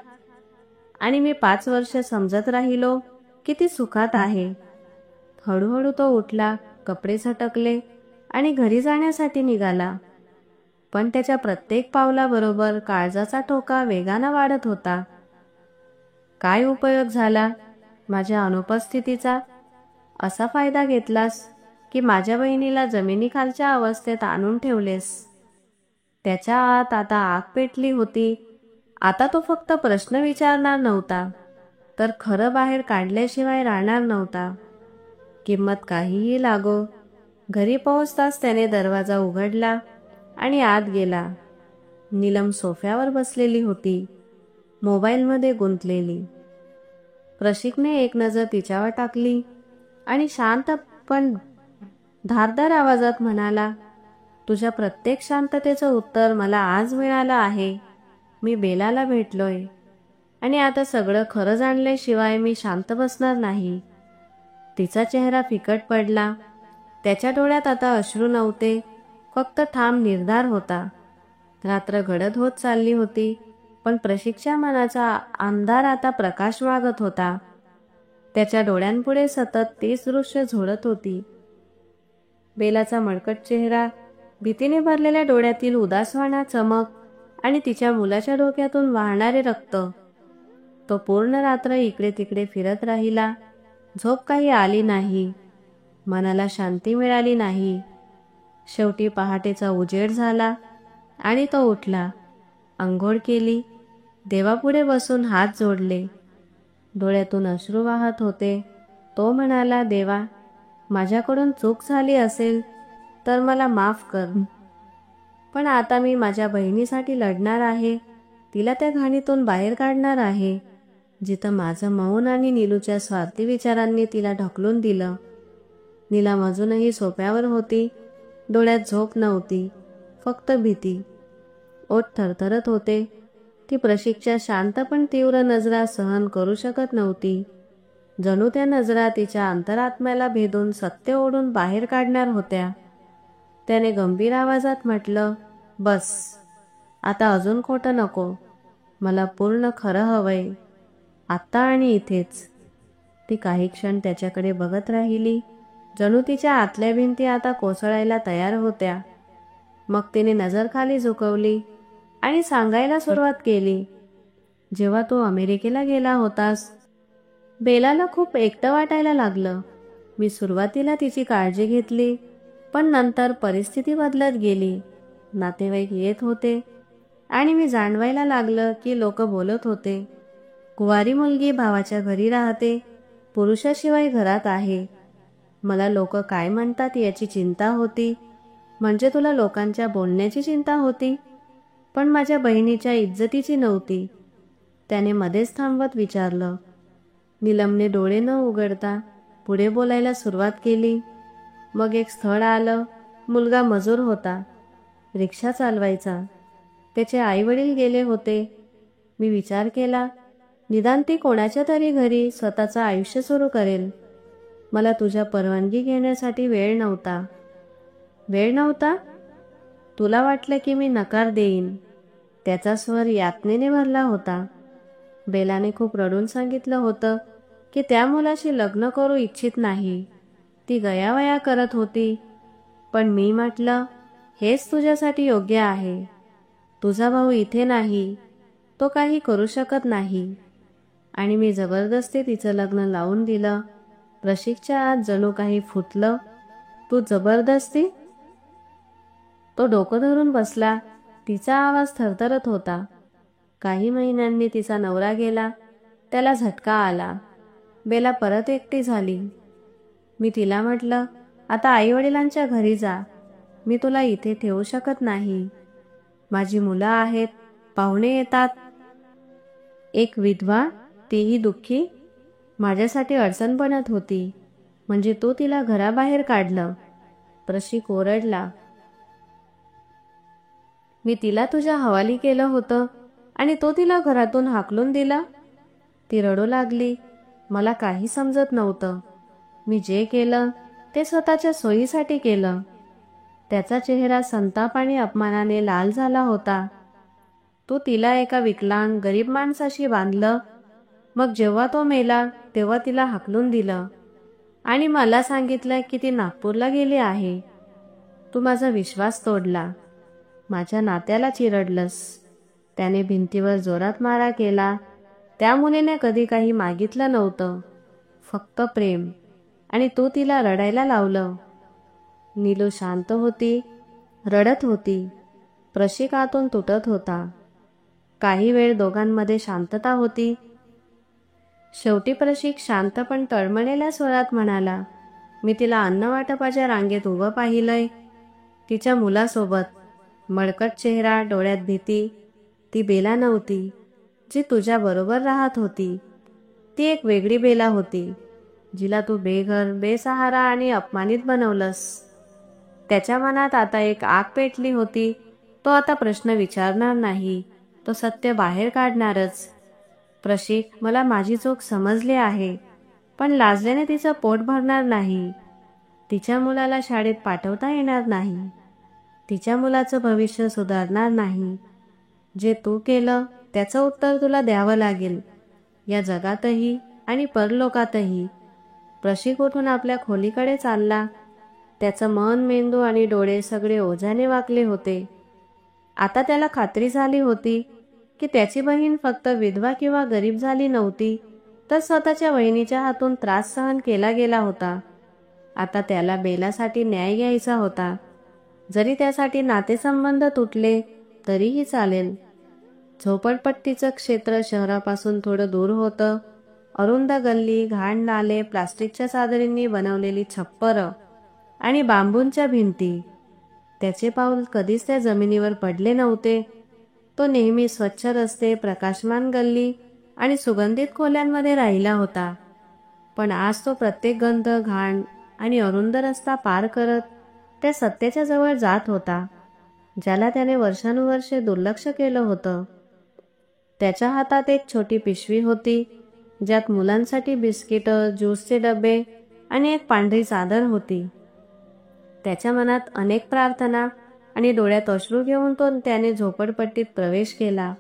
आणि मी 5 वर्ष समजत राहिलो की ती सुखात आहे. हळूहळू तो उठला, कपडे झटकले आणि घरी जाण्यासाठी निघाला. पण त्याच्या प्रत्येक पावलाबरोबर काळजाचा ठोका वेगाने वाढत होता. काय उपयोग झाला माझ्या अनुपस्थितीचा? असा फायदा घेतलास की माझ्या बहिणीला जमिनीखालच्या अवस्थेत आणून ठेवलेस. त्याच्या आत आता आग पेटली होती. आता तो फक्त प्रश्न विचारणार नव्हता, तर खरं बाहेर काढल्याशिवाय राहणार नव्हता. किंमत काहीही लागो. घरी पोहोचताच त्याने दरवाजा उघडला आणि आत गेला. नीलम सोफ्यावर बसलेली होती, मोबाईलमध्ये गुंतलेली. प्रशिकने एक नजर तिच्यावर टाकली आणि शांत पण धारदार आवाजात म्हणाला, तुझ्या प्रत्येक शांततेचं उत्तर मला आज मिळालं आहे. मी बेलाला भेटलोय आणि आता सगळं खरं जाणल्याशिवाय मी शांत बसणार नाही. तिचा चेहरा फिकट पडला. त्याच्या डोळ्यात आता अश्रू नव्हते, फक्त ठाम निर्धार होता. रात्र गडद होत चालली होती, पण प्रशिकच्या मनाचा अंधार आता प्रकाश मागत होता. त्याच्या डोळ्यांपुढे सतत तीच दृश्य झोडत होती. बेलाचा मळकट चेहरा, भीतीने भरलेल्या डोळ्यातील उदासवाणा चमक आणि तिच्या मुलाच्या डोक्यातून वाहणारे रक्त. तो पूर्ण रात्र इकडे तिकडे फिरत राहिला. झोप काही आली नाही. मनाला शांती मिळाली नाही. शेवटी पहाटेचा उजेड झाला आणि तो उठला. अंघोळ केली. देवापुढे बसून हात जोडले. डोळ्यातून अश्रू वाहत होते. तो म्हणाला, देवा, माझ्याकडून चूक झाली असेल तर मला माफ कर. पण आता मी माझ्या बहिणीसाठी लढणार आहे. तिला त्या घाणीतून बाहेर काढणार आहे, जिथं माझं मौन आणि नीलूच्या स्वार्थी विचारांनी तिला ढकलून दिलं. नीलम अजूनही सोफ्यावर होती. डोळ्यात झोप नव्हती, फक्त भीती. ओठ थरथरत होते. ती प्रशिकच्या शांत पण तीव्र नजरा सहन करू शकत नव्हती. जणू त्या नजरा तिच्या अंतरात्म्याला भेदून सत्य ओढून बाहेर काढणार होत्या. त्याने गंभीर आवाजात म्हटलं, बस, आता अजून खोटं नको. मला पूर्ण खरं हवंय, आत्ता आणि इथेच. ती काही क्षण त्याच्याकडे बघत राहिली, जणू तिच्या आतल्या भिंती आता कोसळायला तयार होत्या. मग तिने नजर खाली झुकवली आणि सांगायला सुरुवात केली, जेव्हा तू अमेरिकेला गेला होतास, बेलाला खूप एकटं वाटायला लागलं. मी सुरुवातीला तिची काळजी घेतली, पण नंतर परिस्थिती बदलत गेली. नातेवाईक येत होते आणि मी जाणवायला लागलं की लोक बोलत होते, कुवारी मुलगी भावाच्या घरी राहते, पुरुषाशिवाय घरात आहे. मला लोक काय म्हणतात याची चिंता होती. म्हणजे तुला लोकांच्या बोलण्याची चिंता होती, पण माझ्या बहिणीच्या इज्जतीची नव्हती. त्याने मध्येच थांबवत विचारलं. नीलमने डोळे न उघडता पुढे बोलायला सुरुवात केली. मग एक स्थळ आलं. मुलगा मजूर होता, रिक्षा चालवायचा. त्याचे आईवडील गेले होते. मी विचार केला, निदान ती कोणाच्या तरी घरी स्वतःचं आयुष्य सुरू करेल. मला तुझ्या परवानगी घेण्यासाठी वेळ नव्हता. वेळ नव्हता? तुला वाटलं की मी नकार देईन. त्याचा स्वर यातनेने भरला होता. बेलाने खूप रडून सांगितलं होतं की त्या मुलाशी लग्न करू इच्छित नाही. ती गयावया करत होती. पण मी म्हटलं, हेच तुझ्यासाठी योग्य आहे. तुझा भाऊ इथे नाही, तो काही करू शकत नाही. आणि मी जबरदस्ती तिचं लग्न लावून दिलं. प्रशिकच्या आत जणू काही फुटलं. तू जबरदस्ती? तो डोकं धरून बसला. तिचा आवाज थरथरत होता. काही महिन्यांनी तिचा नवरा गेला. त्याला झटका आला. बेला परत एकटी झाली. मी तिला म्हटलं, आता आईवडिलांच्या घरी जा. मी तुला इथे ठेवू शकत नाही. माझी मुलं आहेत, पाहुणे येतात. एक विधवा, तीही दुःखी, माझ्यासाठी अडचण बनत होती. म्हणजे तू तिला घराबाहेर काढलं. प्रशिक ओरडला. मी तिला तुझ्या हवाली केलं होतं आणि तो तिला घरातून हाकलून दिला. ती रडू लागली. मला काही समजत नव्हतं. मी जे केलं ते स्वतःच्या सोयीसाठी केलं. त्याचा चेहरा संताप आणि अपमानाने लाल झाला होता. तू तिला एका विकलांग गरीब माणसाशी बांधलं, मग जेव्हा तो मेला तेव्हा तिला हाकलून दिलं आणि मला सांगितलं की ती नागपूरला गेली आहे. तू माझा विश्वास तोडला, माझ्या नात्याला चिरडलंस. त्याने भिंतीवर जोरात मारा केला. त्या मुलीने कधी काही मागितलं नव्हतं, फक्त प्रेम, आणि तू तिला रडायला लावलं. नीलू शांत होती, रडत होती. प्रशिक आतून तुटत होता. काही वेळ दोघांमध्ये शांतता होती. शेवटी प्रशिक शांत पण तळमळलेल्या स्वरात म्हणाला, मी तिला अन्न वाटपाच्या रांगेत उभं पाहिलंय, तिच्या मुलासोबत. मळकट चेहरा, डोळ्यात भीती. ती बेला नव्हती जी तुझ्या बरोबर राहत होती. ती एक वेगळी बेला होती, जिला तू बेघर, बेसहारा आणि अपमानित बनवलंस. त्याच्या मनात आता एक आग पेटली होती. तो आता प्रश्न विचारणार नाही, तो सत्य बाहेर काढणारच. प्रशिक, मला माझी चूक समजली आहे, पण लाजल्याने तिचं पोट भरणार नाही. तिच्या मुलाला शाळेत पाठवता येणार नाही. तिच्या मुलाचं भविष्य सुधारणार नाही. जे तू केलं त्याचं उत्तर तुला द्यावं लागेल, या जगातही आणि परलोकातही. प्रशिक उठून आपल्या खोलीकडे चालला. त्याचं मन, मेंदू आणि डोळे सगळे ओझ्याने वाकले होते. आता त्याला खात्री झाली होती की त्याची बहीण फक्त विधवा किंवा गरीब झाली नव्हती, तर स्वतःच्या बहिणीच्या हातून त्रास सहन केला गेला होता. आता त्याला बेलासाठी न्याय घ्यायचा होता. जरी त्यासाठी नातेसंबंध तुटले तरीही चालेल. झोपडपट्टीचं क्षेत्र शहरापासून थोडं दूर होतं. अरुंद गल्ली, घाण नाले, प्लास्टिकच्या चादरींनी बनवलेली छप्परं आणि बांबूंच्या भिंती. त्याचे पाऊल कधीच त्या जमिनीवर पडले नव्हते. तो नेहमी स्वच्छ रस्ते, प्रकाशमान गल्ली आणि सुगंधित खोल्यांमध्ये राहिला होता. पण आज तो प्रत्येक गंध, घाण आणि अरुंद रस्ता पार करत त्या सत्तेच्या जवळ जात होता, ज्याला त्याने वर्षानुवर्षे दुर्लक्ष केलं होतं. त्याच्या हातात एक छोटी पिशवी होती, ज्यात मुलांसाठी बिस्किटं, ज्यूसचे डबे आणि एक पांढरी चादर होती. त्याच्या मनात अनेक प्रार्थना आणि डोळ्यात अश्रू घेऊन त्याने झोपडपट्टीत प्रवेश केला.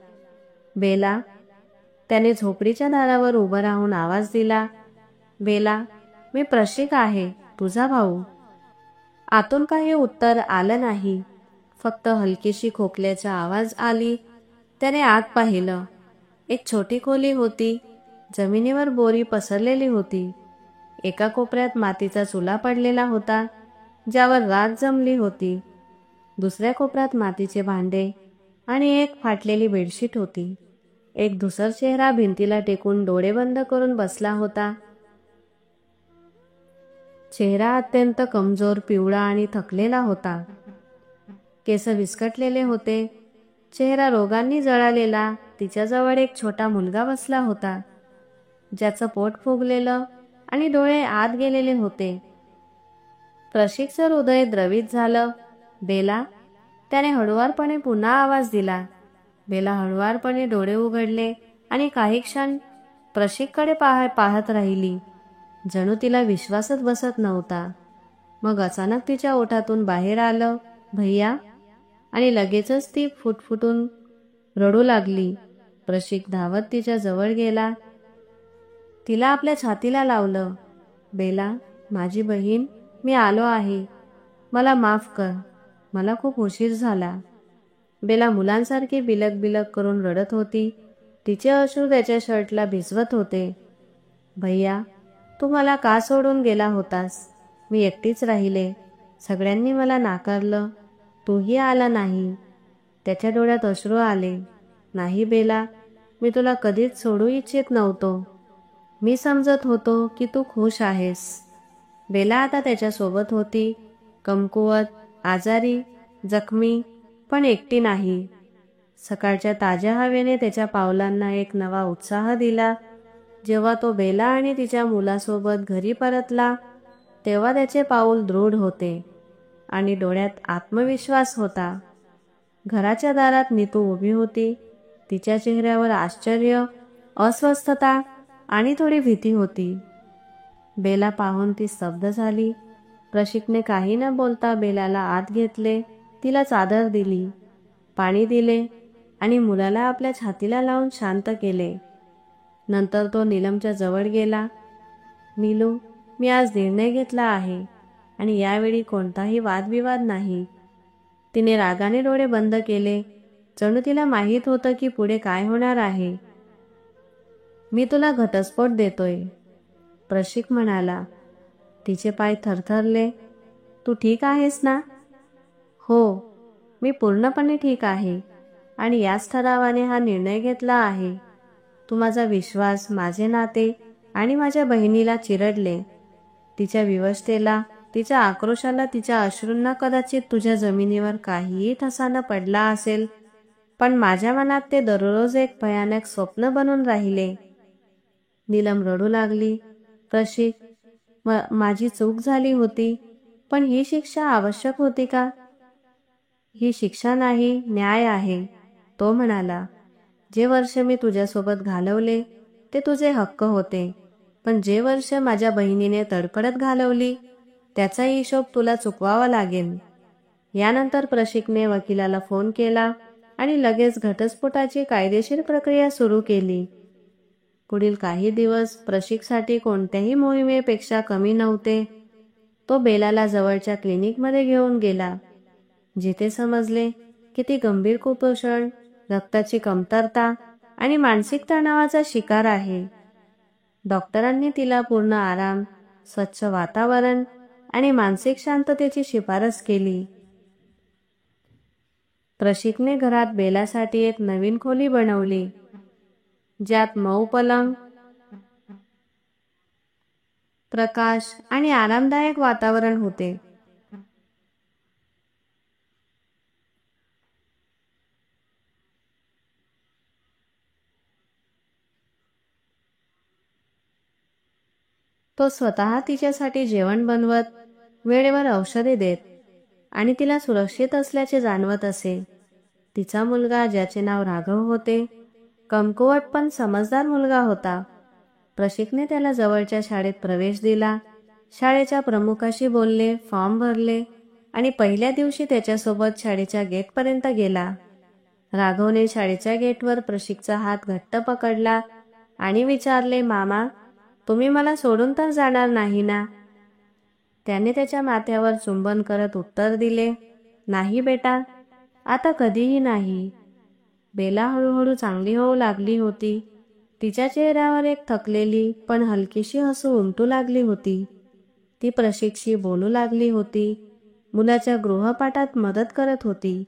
बेला, त्याने झोपडीच्या दारावर उभं राहून आवाज दिला. बेला, मी प्रशिक आहे, तुझा भाऊ. आतून काही उत्तर आलं नाही, फक्त हलकीशी खोकल्याचा आवाज आली. त्याने आत पाहिलं. एक छोटी खोली होती. जमिनीवर बोरी पसरलेली होती. एका कोपऱ्यात मातीचा चुला पडलेला होता, ज्यावर राख जमली होती. दुसऱ्या कोपऱ्यात मातीचे भांडे आणि एक फाटलेली बेडशीट होती. एक धुसर चेहरा भिंतीला टेकून डोळे बंद करून बसला होता. चेहरा अत्यंत कमजोर, पिवळा आणि थकलेला होता. केस विस्कटलेले होते. चेहरा रोगांनी जळालेला. तिच्याजवळ एक छोटा मुलगा बसला होता, ज्याचं पोट फुगलेलं आणि डोळे आत गेलेले होते. प्रशिकचं हृदय द्रवित झालं. बेला, त्याने हळुवारपणे पुन्हा आवाज दिला. बेला हळुवारपणे डोळे उघडले आणि काही क्षण प्रशिककडे पाहत राहिली, जणू तिला विश्वासच बसत नव्हता. मग अचानक तिच्या ओठातून बाहेर आलं, भैया, आणि लगेचच ती फुटफुटून रडू लागली. प्रशिक धावत तिच्या जवळ गेला. तिला आपल्या छातीला लावलं. बेला, माझी बहीण, मी आलो आहे. मला माफ कर, मला खूप उशीर झाला. बेला मुलांसारखी बिलक बिलक करून रडत होती. तिचे अश्रू त्याच्या शर्टला भिजवत होते. भैया, तू मला का सोडून गेला होतास? मी एकटीच राहिले. सगळ्यांनी मला नाकारलं, तूही आला नाही. त्याच्या डोळ्यात अश्रू आले. नाही बेला, मी तुला कधीच सोडू इच्छित नव्हतो. मी समजत होतो की तू खुश आहेस. बेला आता त्याच्यासोबत होती, कमकुवत, आजारी, जखमी, पण एकटी नाही. सकाळच्या ताज्या हवेने त्याच्या पावलांना एक नवा उत्साह दिला. जेव्हा तो बेला आणि तिच्या मुलासोबत घरी परतला, तेव्हा त्याचे पाऊल दृढ होते आणि डोळ्यात आत्मविश्वास होता. घराच्या दारात नीतू उभी होती. तिच्या चेहऱ्यावर आश्चर्य, अस्वस्थता आणि थोडी भीती होती. बेला पाहून ती स्तब्ध झाली. प्रशिकने काही न बोलता बेलाला आत घेतले, तिला चादर दिली, पाणी दिले आणि मुलाला आपल्या छातीला लावून शांत केले. नंतर तो नीलमच्या जवळ गेला. नीलू, मी आज निर्णय घेतला आहे आणि यावेळी कोणताही वादविवाद नाही. तिने रागाने डोळे बंद केले, जणू तिला माहीत होतं की पुढे काय होणार आहे. मी तुला घटस्फोट देतोय, प्रशिक म्हणाला. तिचे पाय थरथरले. तू ठीक आहेस ना? हो, मी पूर्णपणे ठीक आहे आणि याच ठरावाने हा निर्णय घेतला आहे. तू माझा विश्वास, माझे नाते आणि माझ्या बहिणीला चिरडले. तिच्या विवशतेला, तिच्या आक्रोशाला, तिच्या अश्रूंना कदाचित तुझ्या जमिनीवर काहीही ठसा न पडला असेल, पण माझ्या मनात ते दररोज एक भयानक स्वप्न बनून राहिले. नीलम रडू लागली. प्रशिक, माझी चूक झाली होती, पण ही शिक्षा आवश्यक होती का? ही शिक्षा नाही, न्याय आहे, तो म्हणाला. जे वर्ष मी तुझ्यासोबत घालवले ते तुझे हक्क होते, पण जे वर्ष माझ्या बहिणीने तडफडत घालवली त्याचा हिशोब तुला चुकवावा लागेल. यानंतर प्रशिकने वकिलाला फोन केला आणि लगेच घटस्फोटाची कायदेशीर प्रक्रिया सुरू केली. पुढील काही दिवस प्रशिकसाठी कोणत्याही मोहिमेपेक्षा कमी नव्हते. तो बेलाला जवळच्या क्लिनिकमध्ये घेऊन गेला, जिथे समजले की ती गंभीर कुपोषण, रक्ताची कमतरता आणि मानसिक तणावाचा शिकार आहे. डॉक्टरांनी तिला पूर्ण आराम, स्वच्छ वातावरण आणि मानसिक शांततेची शिफारस केली. प्रशिकने घरात बेलासाठी एक नवीन खोली बनवली, ज्यात मऊ पलंग, प्रकाश आणि आरामदायक वातावरण होते. तो स्वतः तिच्यासाठी जेवण बनवत, वेळेवर औषधे देत आणि तिला सुरक्षित असल्याचे जाणवत असे. तिचा मुलगा, ज्याचे नाव राघव होते, कमकुवत पण समजदार मुलगा होता. प्रशिकने त्याला जवळच्या शाळेत प्रवेश दिला, शाळेच्या प्रमुखाशी बोलले, फॉर्म भरले आणि पहिल्या दिवशी त्याच्यासोबत शाळेच्या गेटपर्यंत गेला. राघवने शाळेच्या गेटवर प्रशिकचा हात घट्ट पकडला आणि विचारले, मामा, तुम्ही मला सोडून तर जाणार नाही ना? त्याने त्याच्या माथ्यावर चुंबन करत उत्तर दिले, नाही बेटा, आता कधीही नाही. बेला हळूहळू चांगली होऊ लागली होती. तिच्या चेहऱ्यावर एक थकलेली पण हलकीशी हसू उमटू लागली होती. ती प्रशिकशी बोलू लागली होती, मुलाच्या गृहपाठात मदत करत होती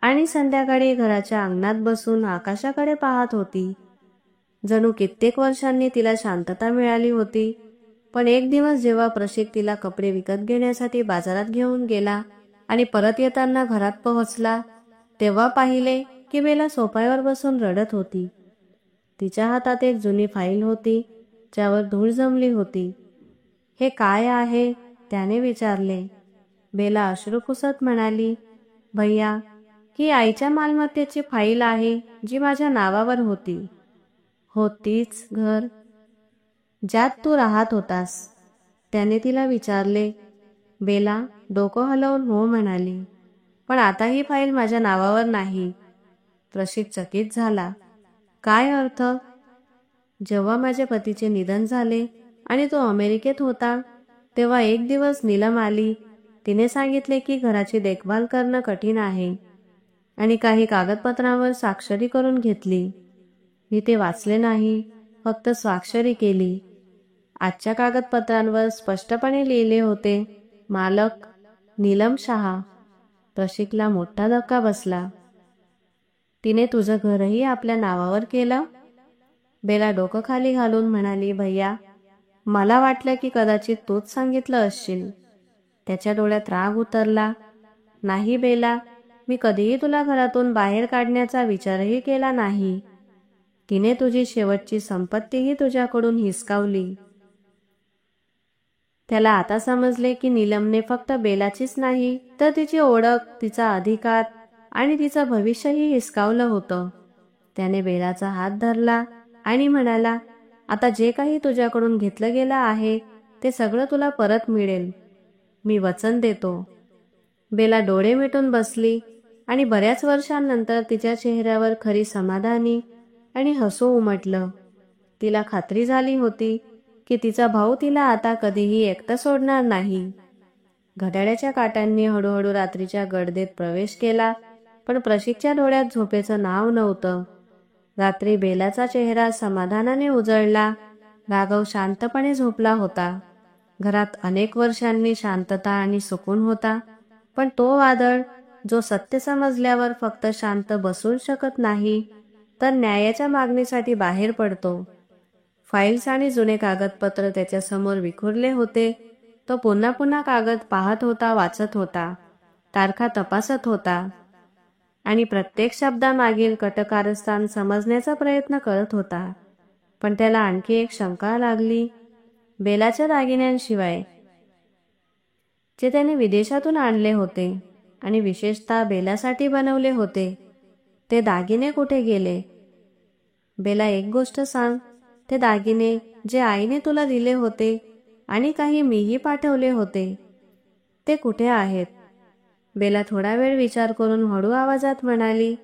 आणि संध्याकाळी घराच्या अंगणात बसून आकाशाकडे पाहत होती. जणू कित्येक वर्षांनी तिला शांतता मिळाली होती. पण एक दिवस जेव्हा प्रशिक तिला कपडे विकत घेण्यासाठी बाजारात घेऊन गेला आणि परत येताना घरात पोहोचला, तेव्हा पाहिले की बेला सोफ्यावर बसून रडत होती. तिच्या हातात एक जुनी फाईल होती, ज्यावर धूळ जमली होती. हे काय आहे? त्याने विचारले. बेला अश्रू पुसत म्हणाली, भैया, ही आईच्या मालमत्तेची फाईल आहे, जी माझ्या नावावर होती. हो, तीच घर ज्यात तू राहत होतास? त्याने तिला विचारले. बेला डोकं हलवून हो म्हणाली. पण आता ही फाईल माझ्या नावावर नाही. प्रशिक चकित झाला. काय अर्थ? जेव्हा माझ्या पतीचे निधन झाले आणि तो अमेरिकेत होता, तेव्हा एक दिवस नीलम आली. तिने सांगितले की घराची देखभाल करणं कठीण आहे आणि काही कागदपत्रांवर स्वाक्षरी करून घेतली. मी ते वाचले नाही, फक्त स्वाक्षरी केली. आजच्या कागदपत्रांवर स्पष्टपणे लिहिले होते, मालक नीलम शहा. प्रशिकला मोठा धक्का बसला. तिने तुझं घरही आपल्या नावावर केलं? बेला डोकं खाली घालून म्हणाली, भैया, मला वाटलं की कदाचित तूच सांगितलं असशील. त्याच्या डोळ्यात राग उतरला. नाही बेला, मी कधीही तुला घरातून बाहेर काढण्याचा विचारही केला नाही. तिने तुझी शेवटची संपत्तीही तुझ्याकडून हिसकावली. त्याला आता समजले की नीलमने फक्त बेलाचीच नाही तर तिची ओळख, तिचा अधिकार आणि तिचं भविष्यही हिसकावलं होतं. त्याने बेलाचा हात धरला आणि म्हणाला, आता जे काही तुझ्याकडून घेतलं गेलं आहे ते सगळं तुला परत मिळेल, मी वचन देतो. बेला डोळे मिटून बसली आणि बऱ्याच वर्षांनंतर तिच्या चेहऱ्यावर खरी समाधानी आणि हसू उमटलं. तिला खात्री झाली होती की तिचा भाऊ तिला आता कधीही एकटं सोडणार नाही. घड्याळाच्या काट्यांनी हळूहळू रात्रीच्या गडदेत प्रवेश केला, पण प्रशिकच्या डोळ्यात झोपेचं नाव नव्हतं. रात्री बेलाचा चेहरा समाधानाने उजळला. राघव शांतपणे झोपला होता. घरात अनेक वर्षांनी शांतता आणि सुकून होता. पण तो वादळ, जो सत्य समजल्यावर फक्त शांत बसून शकत नाही, तर न्यायाच्या मागणीसाठी बाहेर पडतो. फाईल्स आणि जुने कागदपत्र त्याच्यासमोर विखुरले होते. तो पुन्हा पुन्हा कागद पाहत होता, वाचत होता, तारखा तपासत होता आणि प्रत्येक शब्दामागील कटकारस्थान समजण्याचा प्रयत्न करत होता. पण त्याला आणखी एक शंका लागली. बेलाच्या दागिन्यांशिवाय, जे त्याने विदेशातून आणले होते आणि विशेषतः बेलासाठी बनवले होते, ते दागिने कुठे गेले? बेला, एक गोष्ट सांग, ते दागिने जे आईने तुला दिले होते आणि काही मीही पाठवले होते, ते कुठे आहेत? बेला थोडा वेळ विचार करून हळू आवाजात म्हणाली,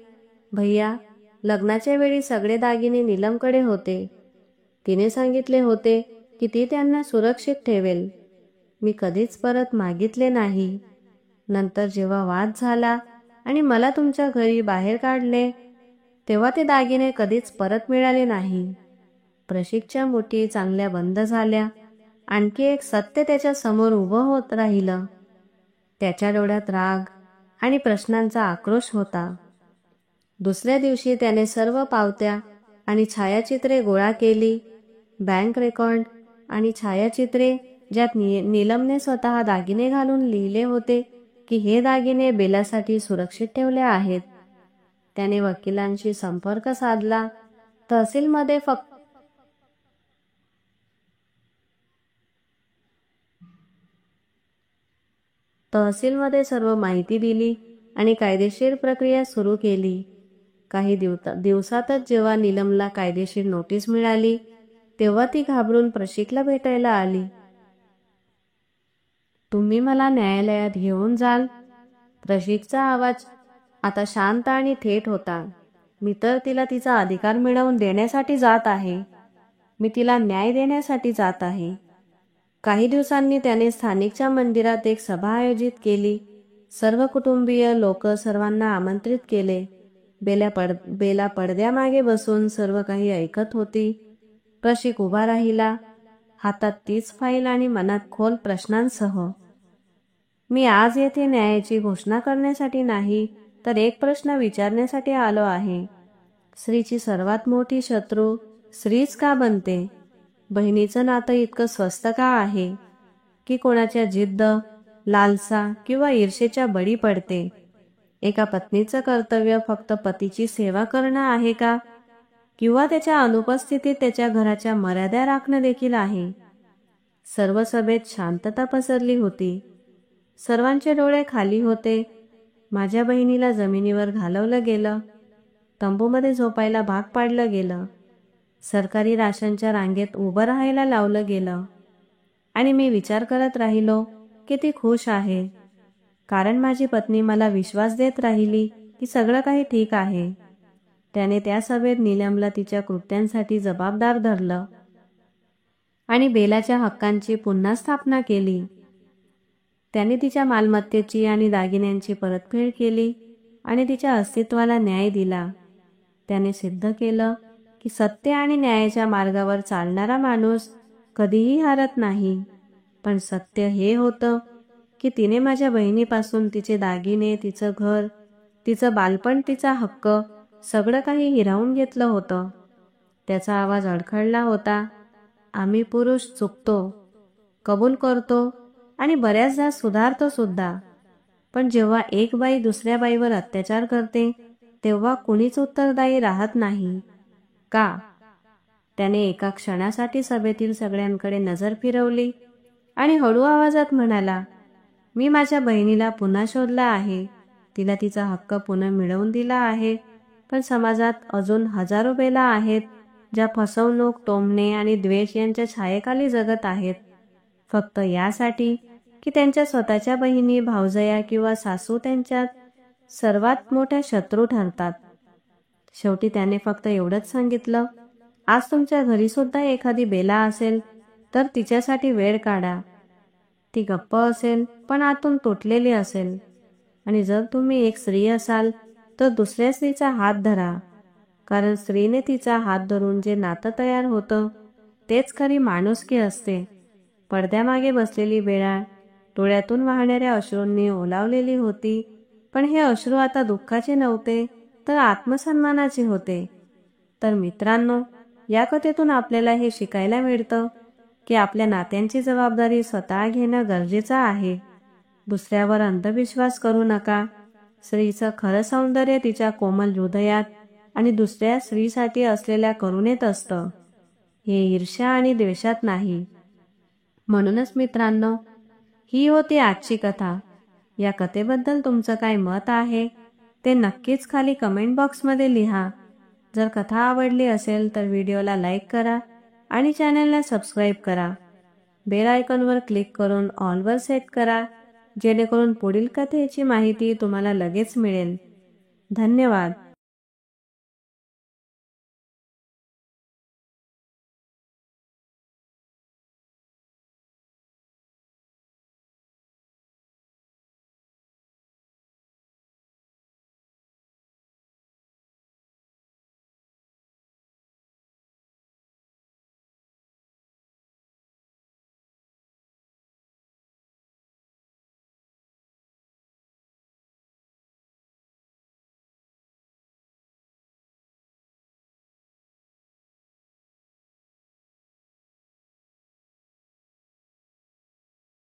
भैया, लग्नाच्या वेळी सगळे दागिने नीलमकडे होते. तिने सांगितले होते की ती त्यांना सुरक्षित ठेवेल. मी कधीच परत मागितले नाही. नंतर जेव्हा वाद झाला आणि मला तुमच्या घरी बाहेर काढले, तेव्हा ते दागिने कधीच परत मिळाले नाही. प्रशिकच्या मुठी चांगल्या बंद झाल्या. आणखी एक सत्य त्याच्या समोर उभं होत राहिलं. त्याच्या डोळ्यात राग आणि प्रश्नांचा आक्रोश होता. दुसऱ्या दिवशी त्याने सर्व पावत्या आणि छायाचित्रे गोळा केली. बँक रेकॉर्ड आणि छायाचित्रे, ज्यात नीलमने स्वतः दागिने घालून लिहिले होते की हे दागिने बेलासाठी सुरक्षित ठेवले आहेत. त्याने वकिलांशी संपर्क साधला. तहसीलमध्ये सर्व माहिती दिली आणि कायदेशीर प्रक्रिया सुरू केली. काही दिवसातच जेव्हा नीलमला कायदेशीर नोटीस मिळाली, तेव्हा ती घाबरून प्रशिकला भेटायला आली. तुम्ही मला न्यायालयात घेऊन जाल? प्रशिकचा आवाज आता शांत आणि थेट होता. मी तर तिला तिचा अधिकार मिळवून देण्यासाठी जात आहे. मी तिला न्याय देण्यासाठी जात आहे. काही दिवसांनी त्याने स्थानिकच्या मंदिरात एक सभा आयोजित केली. सर्व कुटुंबीय लोक, सर्वांना आमंत्रित केले. बेला पडद्यामागे बसून सर्व काही ऐकत होती. प्रशिक उभा राहिला, हातात तीच फाईल आणि मनात खोल प्रश्नांसह. मी आज येथे न्यायाची घोषणा करण्यासाठी नाही, तर एक प्रश्न विचारण्यासाठी आलो आहे. स्त्रीची सर्वात मोठी शत्रू स्त्रीच का बनते? बहिणीचं नातं इतकं स्वस्त का आहे की कोणाच्या जिद्द, लालसा किंवा ईर्षेच्या बळी पडते? एका पत्नीचं कर्तव्य फक्त पतीची सेवा करणं आहे का? किंवा त्याच्या अनुपस्थितीत त्याच्या घराच्या मर्यादा राखणं देखील आहे? सर्व सभेत शांतता पसरली होती. सर्वांचे डोळे खाली होते. माझ्या बहिणीला जमिनीवर घालवलं गेलं. तंबूमध्ये झोपायला भाग पाडलं गेलं. सरकारी राशनच्या रांगेत उभं राहायला लावलं गेलं. आणि मी विचार करत राहिलो की ती खुश आहे, कारण माझी पत्नी मला विश्वास देत राहिली की सगळं काही ठीक आहे. त्याने त्या सभेत नीलमला तिच्या कृत्यांसाठी जबाबदार धरलं आणि बेलाच्या हक्कांची पुन्हा स्थापना केली. त्याने तिच्या मालमत्तेची आणि दागिन्यांची परतफेड केली आणि तिच्या अस्तित्वाला न्याय दिला. त्याने सिद्ध केलं की सत्य आणि न्यायाच्या मार्गावर चालणारा माणूस कधीही हारत नाही. पण सत्य हे होतं की तिने माझ्या बहिणीपासून तिचे दागिने, तिचं घर, तिचं बालपण, तिचा हक्क, सगळं काही हिरावून घेतलं होतं. त्याचा आवाज अडखळला होता. आम्ही पुरुष चुकतो, कबूल करतो आणि बऱ्याचदा सुधारतो सुद्धा. पण जेव्हा एक बाई दुसऱ्या बाईवर अत्याचार करते, तेव्हा कुणीच उत्तरदायी राहत नाही का? त्याने एका क्षणासाठी सभेतील सगळ्यांकडे नजर फिरवली आणि हळू आवाजात म्हणाला, मी माझ्या बहिणीला पुन्हा शोधला आहे. तिला तिचा हक्क पुन्हा मिळवून दिला आहे, पण समाजात अजून हजारो बेला आहेत ज्या फसवणूक, टोमणे आणि द्वेष यांच्या छायेखाली जगत आहेत, फक्त यासाठी की त्यांच्या स्वतःच्या बहिणी, भावजया किंवा सासू त्यांच्यात सर्वात मोठ्या शत्रू ठरतात. शेवटी त्याने फक्त एवढंच सांगितलं, आज तुमच्या घरी सुद्धा एखादी बेला असेल तर तिच्यासाठी वेळ काढा. ती गप्प असेल पण आतून तुटलेली असेल. आणि जर तुम्ही एक स्त्री असाल तर दुसऱ्या स्त्रीचा हात धरा, कारण स्त्रीने तिचा हात धरून जे नातं तयार होतं तेच खरी माणुसकी असते. पडद्यामागे बसलेली बेला डोळ्यातून वाहणाऱ्या अश्रूंनी ओलावलेली होती, पण हे अश्रू आता दुःखाचे नव्हते तर आत्मसन्मानाचे होते. तर मित्रांनो, या कथेतून आपल्याला हे शिकायला मिळतं की आपल्या नात्यांची जबाबदारी स्वतः घेणं गरजेचं आहे. दुसऱ्यावर अंधविश्वास करू नका. स्त्रीचं खरं सौंदर्य तिच्या कोमल हृदयात आणि दुसऱ्या स्त्रीसाठी असलेल्या करुणेत असतं, हे ईर्ष्या आणि द्वेषात नाही. म्हणूनच मित्रांनो, ही होती आजची कथा. या कथेबद्दल तुमचं काय मत आहे ते नक्कीच खाली कमेंट बॉक्समध्ये लिहा. जर कथा आवडली असेल तर व्हिडिओला लाईक करा आणि चॅनलला सबस्क्राईब करा. बेल आयकॉनवर क्लिक करून ऑलवर सेट करा, जेणेकरून पुढील कथेची माहिती तुम्हाला लगेच मिळेल. धन्यवाद.